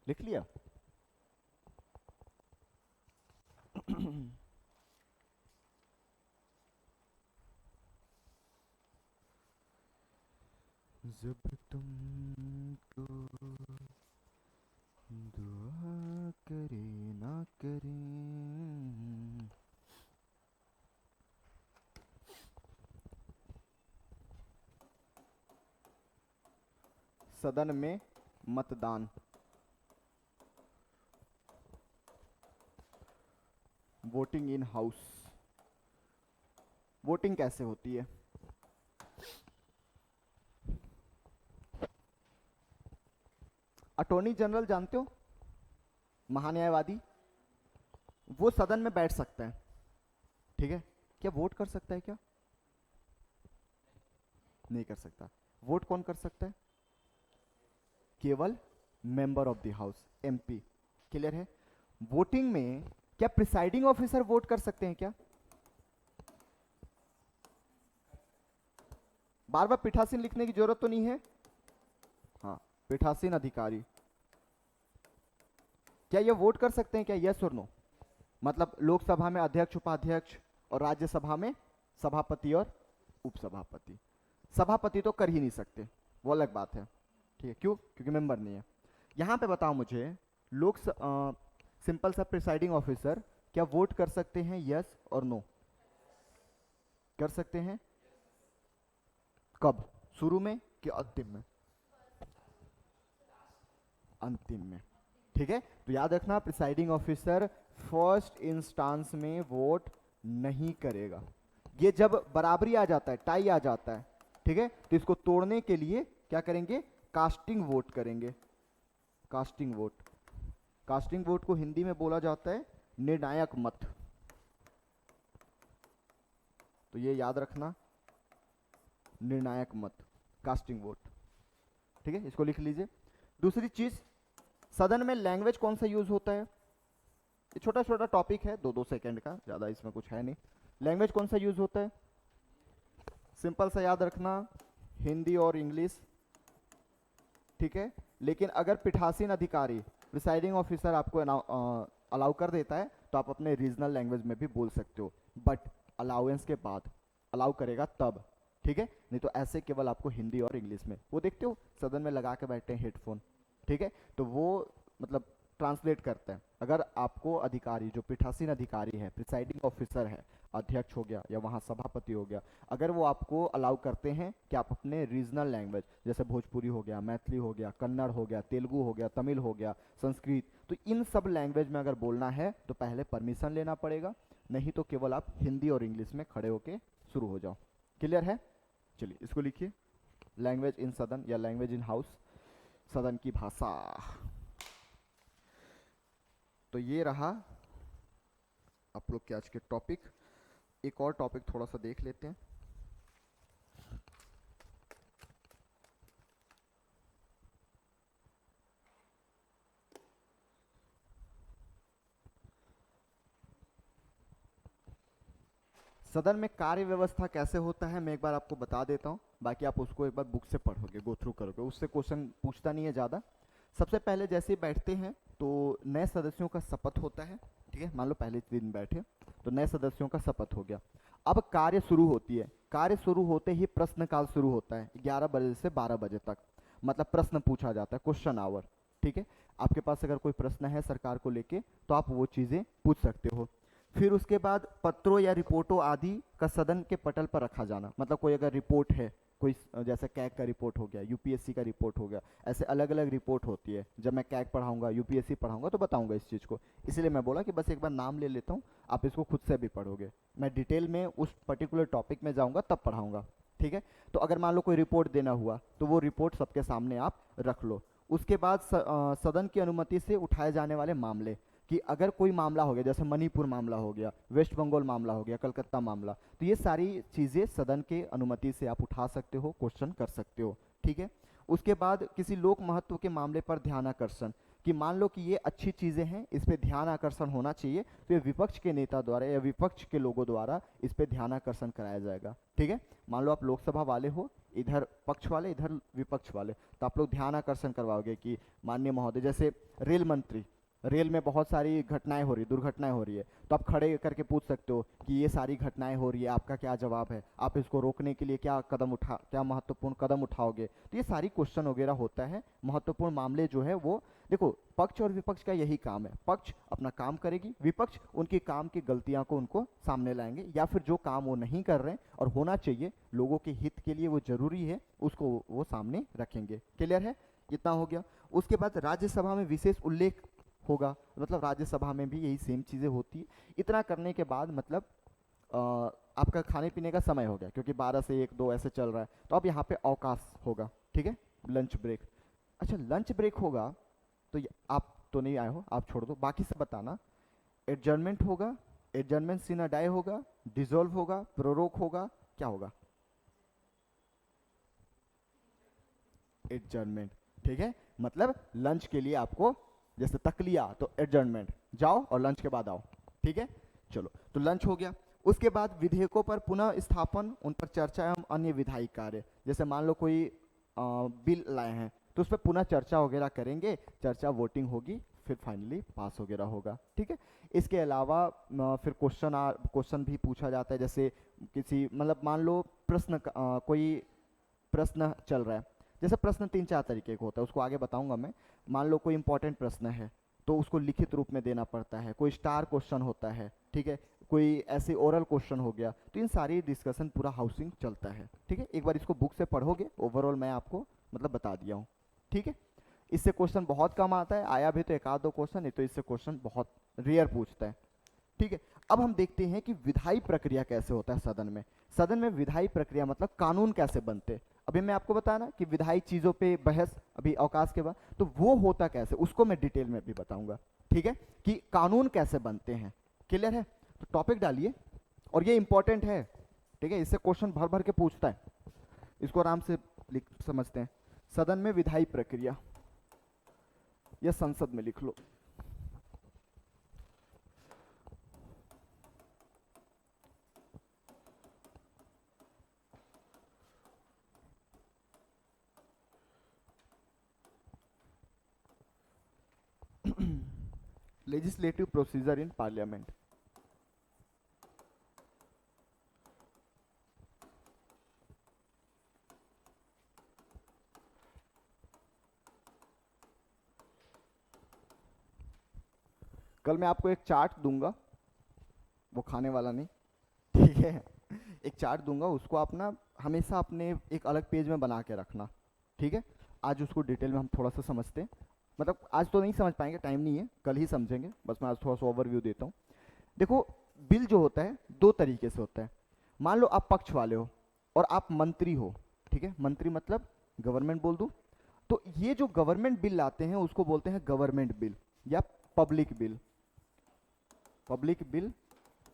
लिख लिया? जब तुमको दुआ करे ना करे। सदन में मतदान, वोटिंग इन हाउस। वोटिंग कैसे होती है? अटॉर्नी जनरल जानते हो, महान्यायवादी, वो सदन में बैठ सकता है। ठीक है, क्या वोट कर सकता है क्या? नहीं कर सकता। वोट कौन कर सकता है? केवल member of the house, MP. Clear है? वोटिंग में क्या प्रिसाइडिंग ऑफिसर वोट कर सकते हैं क्या? बार बार पीठासीन लिखने की जरूरत तो नहीं है। हाँ, पीठासीन अधिकारी क्या ये वोट कर सकते हैं क्या? यस और नो? मतलब लोकसभा में अध्यक्ष, उपाध्यक्ष, और राज्यसभा में सभापति और उपसभापति। सभापति तो कर ही नहीं सकते, वो अलग बात है। ठीक है, क्यों? क्योंकि मेंबर नहीं है। यहां पे बताओ मुझे, लोक सिंपल सा प्रिसाइडिंग ऑफिसर क्या वोट कर सकते हैं? यस और नो? कर सकते हैं। कब? शुरू में कि अंतिम में? अंतिम में। ठीक है, तो याद रखना प्रिसाइडिंग ऑफिसर फर्स्ट इंस्टांस में वोट नहीं करेगा। ये जब बराबरी आ जाता है, टाई आ जाता है, ठीक है, तो इसको तोड़ने के लिए क्या करेंगे? कास्टिंग वोट करेंगे। Casting vote. कास्टिंग वोट को हिंदी में बोला जाता है निर्णायक मत। तो ये याद रखना, निर्णायक मत, कास्टिंग वोट। ठीक है, इसको लिख लीजिए। दूसरी चीज, सदन में लैंग्वेज कौन सा यूज होता है? ये छोटा छोटा टॉपिक है, 2-2 सेकंड का, ज्यादा इसमें कुछ है नहीं। लैंग्वेज कौन सा यूज होता है? सिंपल सा याद रखना, हिंदी और इंग्लिश। ठीक है, लेकिन अगर पीठासीन अधिकारी, प्रिसाइडिंग ऑफिसर आपको अलाउ कर देता है तो आप अपने रीजनल लैंग्वेज में भी बोल सकते हो, बट अलाउंस के बाद, अलाउ करेगा तब। ठीक है, नहीं तो ऐसे केवल आपको हिंदी और इंग्लिश में। वो देखते हो सदन में लगा के बैठे हैं हेडफोन, ठीक है, तो वो मतलब ट्रांसलेट करते हैं। अगर आपको अधिकारी, जो पीठासीन अधिकारी है, प्रिसाइडिंग ऑफिसर है, अध्यक्ष हो गया या वहाँ सभापति हो गया, अगर वो आपको अलाउ करते हैं कि आप अपने रीजनल लैंग्वेज, जैसे भोजपुरी हो गया, मैथिली हो गया, कन्नड़ हो गया, तेलुगु हो गया, तमिल हो गया, संस्कृत, तो इन सब लैंग्वेज में अगर बोलना है तो पहले परमिशन लेना पड़ेगा, नहीं तो केवल आप हिंदी और इंग्लिश में खड़े होके शुरू हो जाओ। क्लियर है? चलिए इसको लिखिए, लैंग्वेज इन सदन या लैंग्वेज इन हाउस, सदन की भाषा। तो ये रहा आप लोग के आज के टॉपिक। एक और टॉपिक थोड़ा सा देख लेते हैं। सदन में कार्य व्यवस्था कैसे होता है मैं एक बार आपको बता देता हूँ, बाकी आप उसको एक बार बुक से पढ़ोगे, गो थ्रू करोगे, उससे क्वेश्चन पूछता नहीं है ज़्यादा। सबसे पहले जैसे ही बैठते हैं तो नए सदस्यों का शपथ होता है, ठीक है। मान लो पहले दिन बैठे तो नए सदस्यों का शपथ हो गया। अब कार्य शुरू होती है, कार्य शुरू होते ही प्रश्नकाल शुरू होता है 11 बजे से 12 बजे तक, मतलब प्रश्न पूछा जाता है, क्वेश्चन आवर, ठीक है। आपके पास अगर कोई प्रश्न है सरकार को लेके तो आप वो चीज़ें पूछ सकते हो। फिर उसके बाद पत्रों या रिपोर्टों आदि का सदन के पटल पर रखा जाना, मतलब कोई अगर रिपोर्ट है, कोई जैसे कैग का रिपोर्ट हो गया, यूपीएससी का रिपोर्ट हो गया, ऐसे अलग अलग रिपोर्ट होती है। जब मैं कैग पढ़ाऊंगा, यूपीएससी पढ़ाऊंगा तो बताऊंगा इस चीज़ को, इसलिए मैं बोला कि बस एक बार नाम ले लेता हूँ, आप इसको खुद से भी पढ़ोगे, मैं डिटेल में उस पर्टिकुलर टॉपिक में जाऊँगा तब पढ़ाऊँगा, ठीक है। तो अगर मान लो कोई रिपोर्ट देना हुआ तो वो रिपोर्ट सबके सामने आप रख लो। उसके बाद सदन की अनुमति से उठाए जाने वाले मामले, कि अगर कोई मामला हो गया, जैसे मणिपुर मामला हो गया, वेस्ट बंगाल मामला हो गया, कलकत्ता मामला, तो ये सारी चीज़ें सदन के अनुमति से आप उठा सकते हो, क्वेश्चन कर सकते हो, ठीक है। उसके बाद किसी लोक महत्व के मामले पर ध्यान आकर्षण, कि मान लो कि ये अच्छी चीज़ें हैं, इस पे ध्यान आकर्षण होना चाहिए, तो ये विपक्ष के नेता द्वारा या विपक्ष के लोगों द्वारा इस पे ध्यान आकर्षण कराया जाएगा, ठीक है। मान लो आप लोकसभा वाले हो, इधर पक्ष वाले इधर विपक्ष वाले, तो आप लोग ध्यान आकर्षण करवाओगे कि माननीय महोदय, जैसे रेल मंत्री, रेल में बहुत सारी घटनाएं हो रही, दुर्घटनाएं हो रही है, तो आप खड़े करके पूछ सकते हो कि ये सारी घटनाएं हो रही है, आपका क्या जवाब है, आप इसको रोकने के लिए क्या महत्वपूर्ण कदम उठाओगे। तो ये सारी क्वेश्चन वगैरह होता है, महत्वपूर्ण मामले जो है वो, देखो पक्ष और विपक्ष का यही काम है, पक्ष अपना काम करेगी, विपक्ष उनके काम की गलतियां को उनको सामने लाएंगे, या फिर जो काम वो नहीं कर रहे हैं और होना चाहिए लोगों के हित के लिए, वो जरूरी है, उसको वो सामने रखेंगे। क्लियर है, इतना हो गया। उसके बाद राज्यसभा में विशेष उल्लेख होगा, मतलब राज्यसभा में भी यही सेम चीज़ें होती है। इतना करने के बाद मतलब आपका खाने पीने का समय हो गया, क्योंकि 12 से 1 2 ऐसे चल रहा है, तो अब यहाँ पे अवकाश होगा, ठीक है, लंच ब्रेक। अच्छा लंच ब्रेक होगा तो आप तो नहीं आए हो, आप छोड़ दो, बाकी सब बताना। एडजर्नमेंट होगा, एडजर्नमेंट सीना डाई होगा, डिसॉल्व होगा, प्रोरोक होगा, क्या होगा, एडजर्नमेंट, ठीक है। मतलब लंच के लिए आपको जैसे तक लिया तो एडजर्नमेंट, जाओ और लंच के बाद आओ, ठीक है। चलो तो लंच हो गया। उसके बाद विधेयकों पर पुनः स्थापन, उन पर चर्चा एवं अन्य विधायी कार्य, जैसे मान लो कोई बिल लाए हैं तो उस पर पुनः चर्चा वगैरह करेंगे, चर्चा वोटिंग होगी, फिर फाइनली पास वगैरह होगा, ठीक है। इसके अलावा फिर क्वेश्चन भी पूछा जाता है, जैसे किसी मतलब मान लो कोई प्रश्न चल रहा है, जैसे प्रश्न 3 4 तरीके का होता है, उसको आगे बताऊंगा मैं। मान लो कोई इंपॉर्टेंट प्रश्न है तो उसको लिखित रूप में देना पड़ता है, कोई स्टार क्वेश्चन होता है, ठीक है, कोई ऐसे ओरल क्वेश्चन हो गया, तो इन सारी डिस्कशन पूरा हाउसिंग चलता है, ठीक है। एक बार इसको बुक से पढ़ोगे, ओवरऑल मैं आपको मतलब बता दिया हूँ, ठीक है। इससे क्वेश्चन बहुत कम आता है, आया भी तो 1 आध 2 क्वेश्चन, नहीं तो इससे क्वेश्चन बहुत रेयर पूछता है, ठीक है। अब हम देखते हैं कि विधायी प्रक्रिया कैसे होता है सदन में। सदन में विधायी प्रक्रिया मतलब कानून कैसे बनते हैं। अभी मैं आपको बताया ना कि विधायी चीजों पे बहस अभी अवकाश के बाद, तो वो होता कैसे उसको मैं डिटेल में भी बताऊंगा, ठीक है, कि कानून कैसे बनते हैं। क्लियर है, तो टॉपिक डालिए, और ये इंपॉर्टेंट है, ठीक है, इससे क्वेश्चन भर भर के पूछता है, इसको आराम से समझते हैं। सदन में विधायी प्रक्रिया, या संसद में लिख लो। Legislative procedure in parliament. कल मैं आपको एक चार्ट दूंगा, वो खाने वाला नहीं, ठीक है, एक चार्ट दूंगा, उसको आप ना हमेशा अपने एक अलग पेज में बना के रखना, ठीक है। आज उसको डिटेल में हम थोड़ा सा समझते हैं, मतलब आज तो नहीं समझ पाएंगे, टाइम नहीं है, कल ही समझेंगे, बस मैं आज थोड़ा सा ओवरव्यू देता हूँ। देखो बिल जो होता है 2 तरीके से होता है। मान लो आप पक्ष वाले हो और आप मंत्री हो, ठीक है, मंत्री मतलब गवर्नमेंट बोल दूं, तो ये जो गवर्नमेंट बिल लाते हैं उसको बोलते हैं गवर्नमेंट बिल या पब्लिक बिल, पब्लिक बिल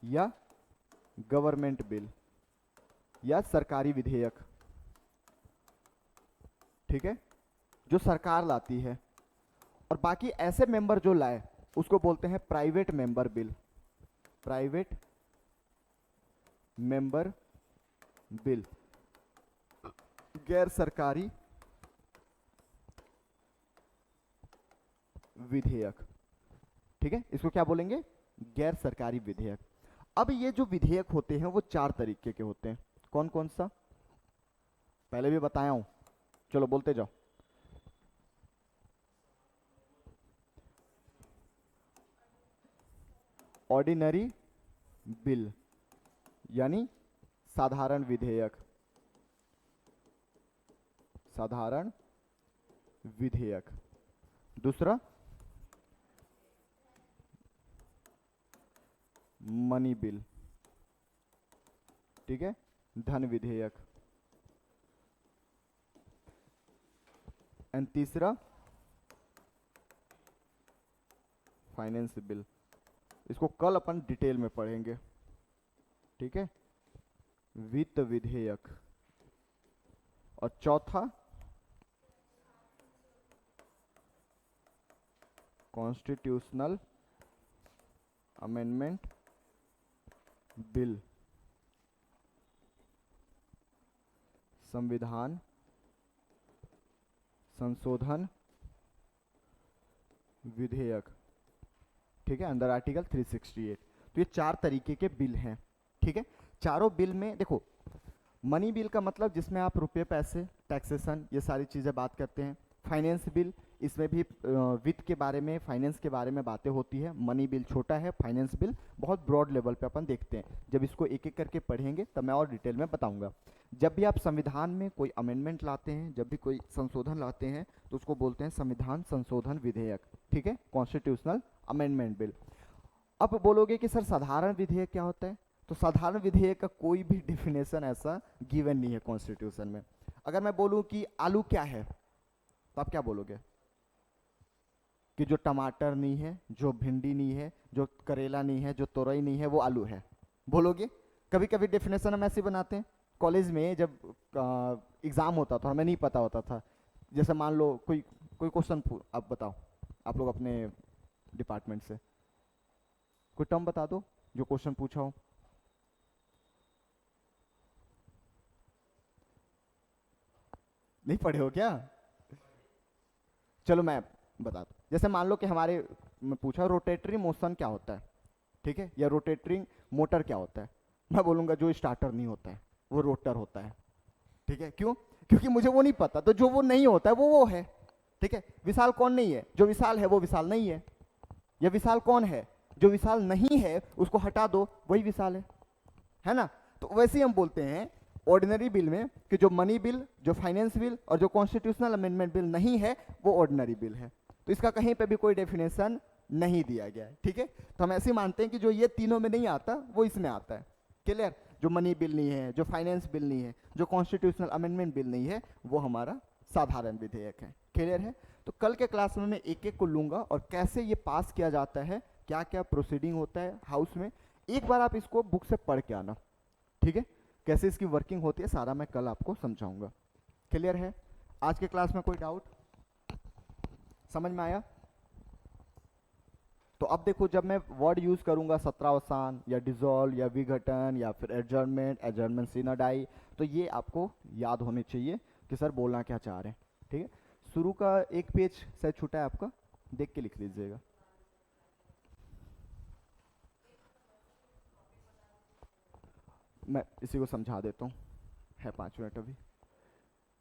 या गवर्नमेंट बिल या सरकारी विधेयक, ठीक है, जो सरकार लाती है। और बाकी ऐसे मेंबर जो लाए उसको बोलते हैं private member bill, private member bill, गैर सरकारी विधेयक। ठीक है, इसको क्या बोलेंगे? गैर सरकारी विधेयक। अब ये जो विधेयक होते हैं वो चार तरीके के होते हैं। कौन कौन सा? पहले भी बताया हूं, चलो बोलते जाओ। ऑर्डिनरी बिल यानी साधारण विधेयक, साधारण विधेयक। दूसरा मनी बिल, ठीक है, धन विधेयक। एंड तीसरा फाइनेंस बिल। इसको कल अपन डिटेल में पढ़ेंगे, ठीक है। वित्त विधेयक। और चौथा कॉन्स्टिट्यूशनल अमेंडमेंट बिल, संविधान संशोधन विधेयक, ठीक है, अंडर आर्टिकल 368। तो ये चार तरीके के बिल हैं, ठीक है। चारों बिल में देखो, मनी बिल का मतलब जिसमें आप रुपए पैसे टैक्सेशन ये सारी चीज़ें बात करते हैं। फाइनेंस बिल, इसमें भी वित्त के बारे में फाइनेंस के बारे में बातें होती है। मनी बिल छोटा है, फाइनेंस बिल बहुत ब्रॉड लेवल पे अपन देखते हैं। जब इसको एक एक करके पढ़ेंगे तब मैं और डिटेल में बताऊंगा। जब भी आप संविधान में कोई अमेंडमेंट लाते हैं, जब भी कोई संशोधन लाते हैं, तो उसको बोलते हैं संविधान संशोधन विधेयक, ठीक है, कॉन्स्टिट्यूशनल अमेंडमेंट बिल। अब बोलोगे कि सर साधारण विधेयक क्या होता है? तो साधारण विधेयक का कोई भी डेफिनेशन ऐसा गिवन नहीं है कॉन्स्टिट्यूशन में। अगर मैं बोलूं कि आलू क्या है, तो आप क्या बोलोगे? कि जो टमाटर नहीं है, जो भिंडी नहीं है, जो करेला नहीं है, जो तोरई नहीं है, वो आलू है, बोलोगे? कभी कभी डेफिनेशन हम ऐसे बनाते हैं। कॉलेज में जब एग्जाम होता था, हमें नहीं पता होता था। जैसे मान लो कोई कोई क्वेश्चन आप बताओ, आप लोग अपने डिपार्टमेंट से कोई टर्म बता दो जो क्वेश्चन पूछा हो। नहीं पढ़े हो क्या? चलो मैं बता दूं। जैसे मान लो कि हमारे में पूछा रोटेटरी मोशन क्या होता है, ठीक है, या रोटेटरिंग मोटर क्या होता है। मैं बोलूंगा जो स्टार्टर नहीं होता है वो रोटर होता है, ठीक है। क्यों? क्योंकि मुझे वो नहीं पता, तो जो वो नहीं होता है वो है, ठीक है। विशाल कौन नहीं है? जो विशाल है वो विशाल नहीं है। या विशाल कौन है? जो विशाल नहीं है उसको हटा दो, वही विशाल है ना। तो वैसे ही हम बोलते हैं ऑर्डिनरी बिल में कि जो मनी बिल, जो फाइनेंस बिल और जो कॉन्स्टिट्यूशनल अमेंडमेंट बिल नहीं है वो ऑर्डिनरी बिल है। तो इसका कहीं पे भी कोई डेफिनेशन नहीं दिया गया है, ठीक है। तो हम ऐसे मानते हैं कि जो ये तीनों में नहीं आता वो इसमें आता है। क्लियर? जो मनी बिल नहीं है, जो फाइनेंस बिल नहीं है, जो कॉन्स्टिट्यूशनल अमेंडमेंट बिल नहीं है, वो हमारा साधारण विधेयक है। क्लियर है? तो कल के क्लास में मैं एक एक को लूंगा और कैसे ये पास किया जाता है, क्या क्या प्रोसीडिंग होता है हाउस में, एक बार आप इसको बुक से पढ़ के आना, ठीक है। कैसे इसकी वर्किंग होती है सारा मैं कल आपको समझाऊंगा। क्लियर है? आज के क्लास में कोई डाउट? समझ में आया? तो अब देखो, जब मैं वर्ड यूज करूंगा सत्रावसान या डिसॉल्व या विघटन या फिर एडजर्नमेंट, एडजर्नमेंट सिनोडाई, तो ये आपको याद होने चाहिए कि सर बोलना क्या चाह रहे हैं, ठीक है। शुरू का एक पेज शायद छूटा है आपका, देख के लिख लीजिएगा। मैं इसी को समझा देता हूँ, है 5 मिनट अभी।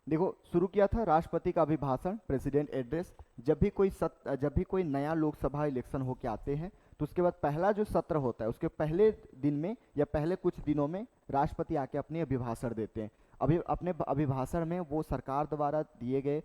देखो, शुरू किया था राष्ट्रपति का अभिभाषण, प्रेसिडेंट एड्रेस। जब भी कोई नया लोकसभा इलेक्शन होके आते हैं तो उसके बाद पहला जो सत्र होता है उसके पहले दिन में या पहले कुछ दिनों में राष्ट्रपति आके अपने अभिभाषण देते हैं। अपने अभिभाषण में वो सरकार द्वारा दिए गए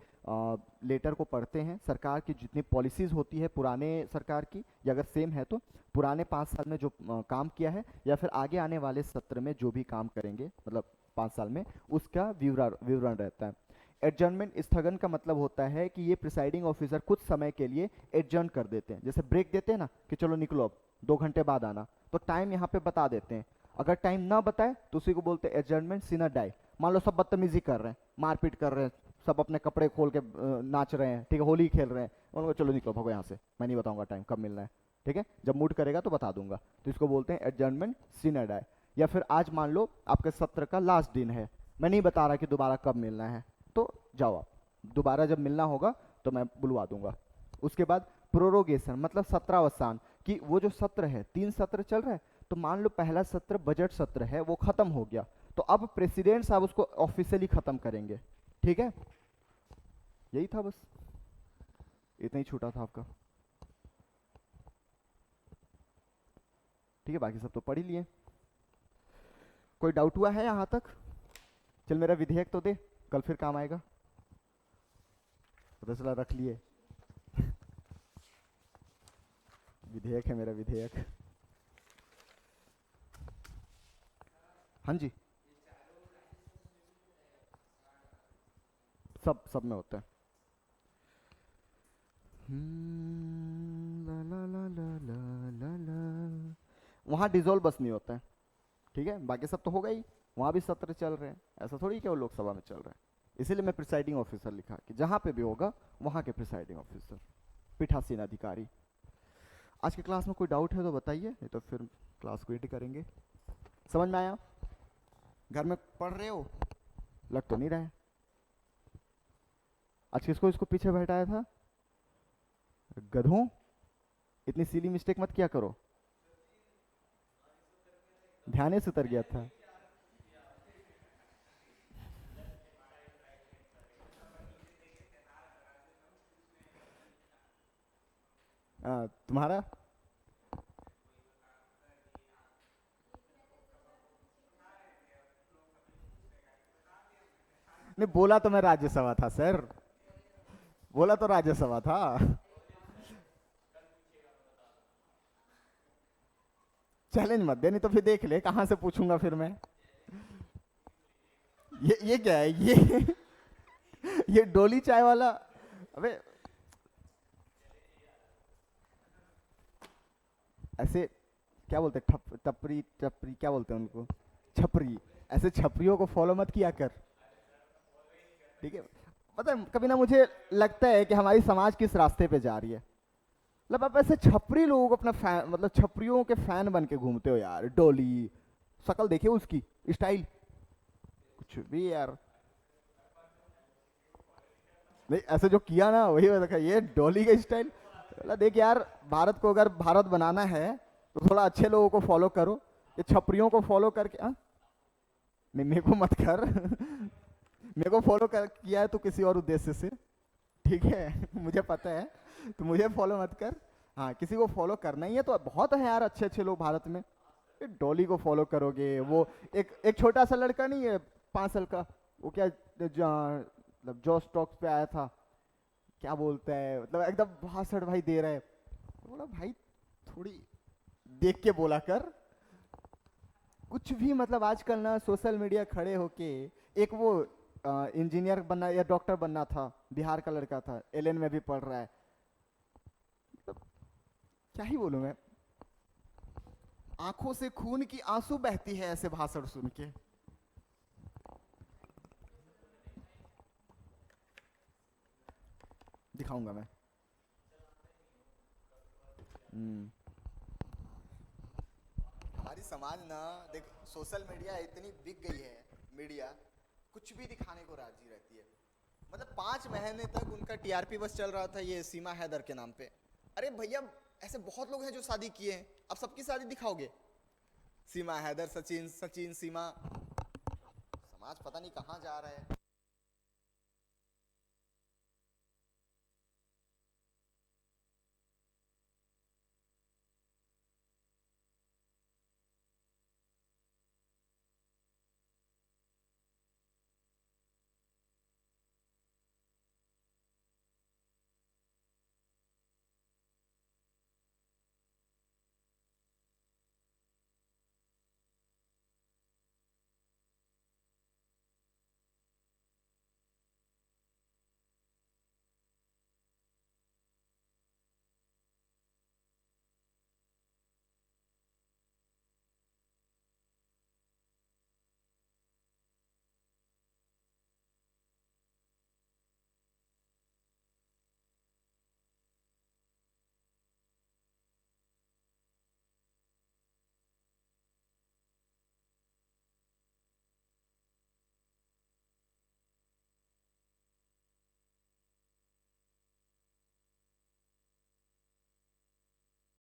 लेटर को पढ़ते हैं। सरकार की जितनी पॉलिसीज होती है पुराने सरकार की, या अगर सेम है तो पुराने 5 साल में जो काम किया है, या फिर आगे आने वाले सत्र में जो भी काम करेंगे, मतलब 5 साल में, उसका विवरण रहता है। एडजर्नमेंट, स्थगन का मतलब होता है कि ये प्रिसाइडिंग ऑफिसर कुछ समय के लिए एडजर्न कर देते हैं। जैसे ब्रेक देते हैं ना कि चलो निकलो अब 2 घंटे बाद आना, तो टाइम यहाँ पे बता देते हैं। अगर टाइम ना बताए तो उसी को बोलते हैं एडजर्नमेंट सिन डाई। मान लो सब बदतमीजी कर रहे हैं, मारपीट कर रहे हैं, सब अपने कपड़े खोल के नाच रहे हैं, ठीक है, होली खेल रहे हैं, उनको चलो निकलो भगो यहाँ से, मैं नहीं बताऊंगा टाइम कब मिलना है, ठीक है, जब मूड करेगा तो बता दूंगा। तो इसको बोलते हैं एडजर्नमेंट सिन डाई। या फिर आज मान लो आपके सत्र का लास्ट दिन है, मैं नहीं बता रहा कि दोबारा कब मिलना है, तो जाओ आप, दोबारा जब मिलना होगा तो मैं बुलवा दूंगा। उसके बाद प्रोरोगेशन मतलब सत्रावसान, कि वो जो सत्र है 3 सत्र चल रहा है, तो मान लो पहला सत्र बजट सत्र है वो खत्म हो गया, तो अब प्रेसिडेंट साहब उसको ऑफिशियली खत्म करेंगे। ठीक है, यही था बस, इतना ही छूटा था आपका। ठीक है, बाकी सब तो पढ़ ही लिए। कोई डाउट हुआ है यहां तक? चल मेरा विधेयक तो दे, कल फिर काम आएगा। पता चला रख लिए। विधेयक है मेरा, विधेयक। हाँ जी, सब सब में होता है। ला ला ला ला ला ला ला। वहां डिजोल्व बस नहीं होता है, ठीक है, बाकी सब तो होगा ही। वहां भी सत्र चल रहे हैं, ऐसा थोड़ी कि वो लोकसभा में चल रहा है। इसीलिए मैं प्रिसाइडिंग ऑफिसर लिखा कि जहां पे भी होगा वहां के प्रिसाइडिंग ऑफिसर, पीठासीन अधिकारी। आज की क्लास में कोई डाउट है तो बताइए, नहीं तो फिर क्लास को एंड करेंगे। समझ में आया? घर में पढ़ रहे हो? लग तो नहीं रहा है। आज किसको इसको पीछे बैठाया था? गधों, इतनी सीली मिस्टेक मत किया करो। ध्यान से उतर गया था। तुम्हारा नहीं, बोला तो मैं राज्यसभा था सर, बोला तो राज्यसभा था। चैलेंज मत दे, नहीं तो फिर देख ले कहां से पूछूंगा फिर मैं। ये क्या है ये? ये डोली चाय वाला। अबे ऐसे क्या बोलते हैं, टपरी टपरी क्या बोलते हैं उनको, छपरी। ऐसे छपरियों को फॉलो मत किया कर, ठीक है। पता है कभी ना मुझे लगता है कि हमारी समाज किस रास्ते पे जा रही है। मतलब आप ऐसे छपरी लोगों को अपना फैन, मतलब छपरियों के फैन बन के घूमते हो यार। डोली, शक्ल देखिए उसकी, स्टाइल कुछ भी यार। नहीं ऐसे जो किया ना वही देखा, ये डोली का स्टाइल। देख यार, भारत को अगर भारत बनाना है तो थोड़ा अच्छे लोगों को फॉलो करो, ये छपरियों को फॉलो करके नहीं मेरे को मत कर। मेरे को फॉलो कर किया है तो किसी और उद्देश्य से, ठीक है। मुझे पता है, तो मुझे फॉलो मत कर। हाँ, किसी को फॉलो करना ही है तो बहुत है यार अच्छे अच्छे लोग भारत में। डॉली को फॉलो करोगे, वो एक एक छोटा सा लड़का नहीं है 5 साल का, वो क्या मतलब जो स्टॉक्स पे आया था, क्या बोलता है, मतलब एकदम भाषण भाई दे रहा है। बोला भाई थोड़ी देख के बोला कर कुछ भी। मतलब आजकल ना सोशल मीडिया खड़े होके, एक वो इंजीनियर बनना या डॉक्टर बनना था, बिहार का लड़का था, एलएन में भी पढ़ रहा है। मतलब क्या ही बोलूं मैं, आंखों से खून की आंसू बहती है ऐसे भाषण सुन के। दिखाऊंगा मैं। हमारी समाज ना देख, सोशल मीडिया इतनी बिक गई है, मीडिया कुछ भी दिखाने को राजी रहती है। मतलब 5 महीने तक उनका टीआरपी बस चल रहा था ये सीमा हैदर के नाम पे। अरे भैया ऐसे बहुत लोग हैं जो शादी किए हैं, अब सबकी शादी दिखाओगे? सीमा हैदर, सचिन सचिन सीमा, समाज पता नहीं कहाँ जा रहा है।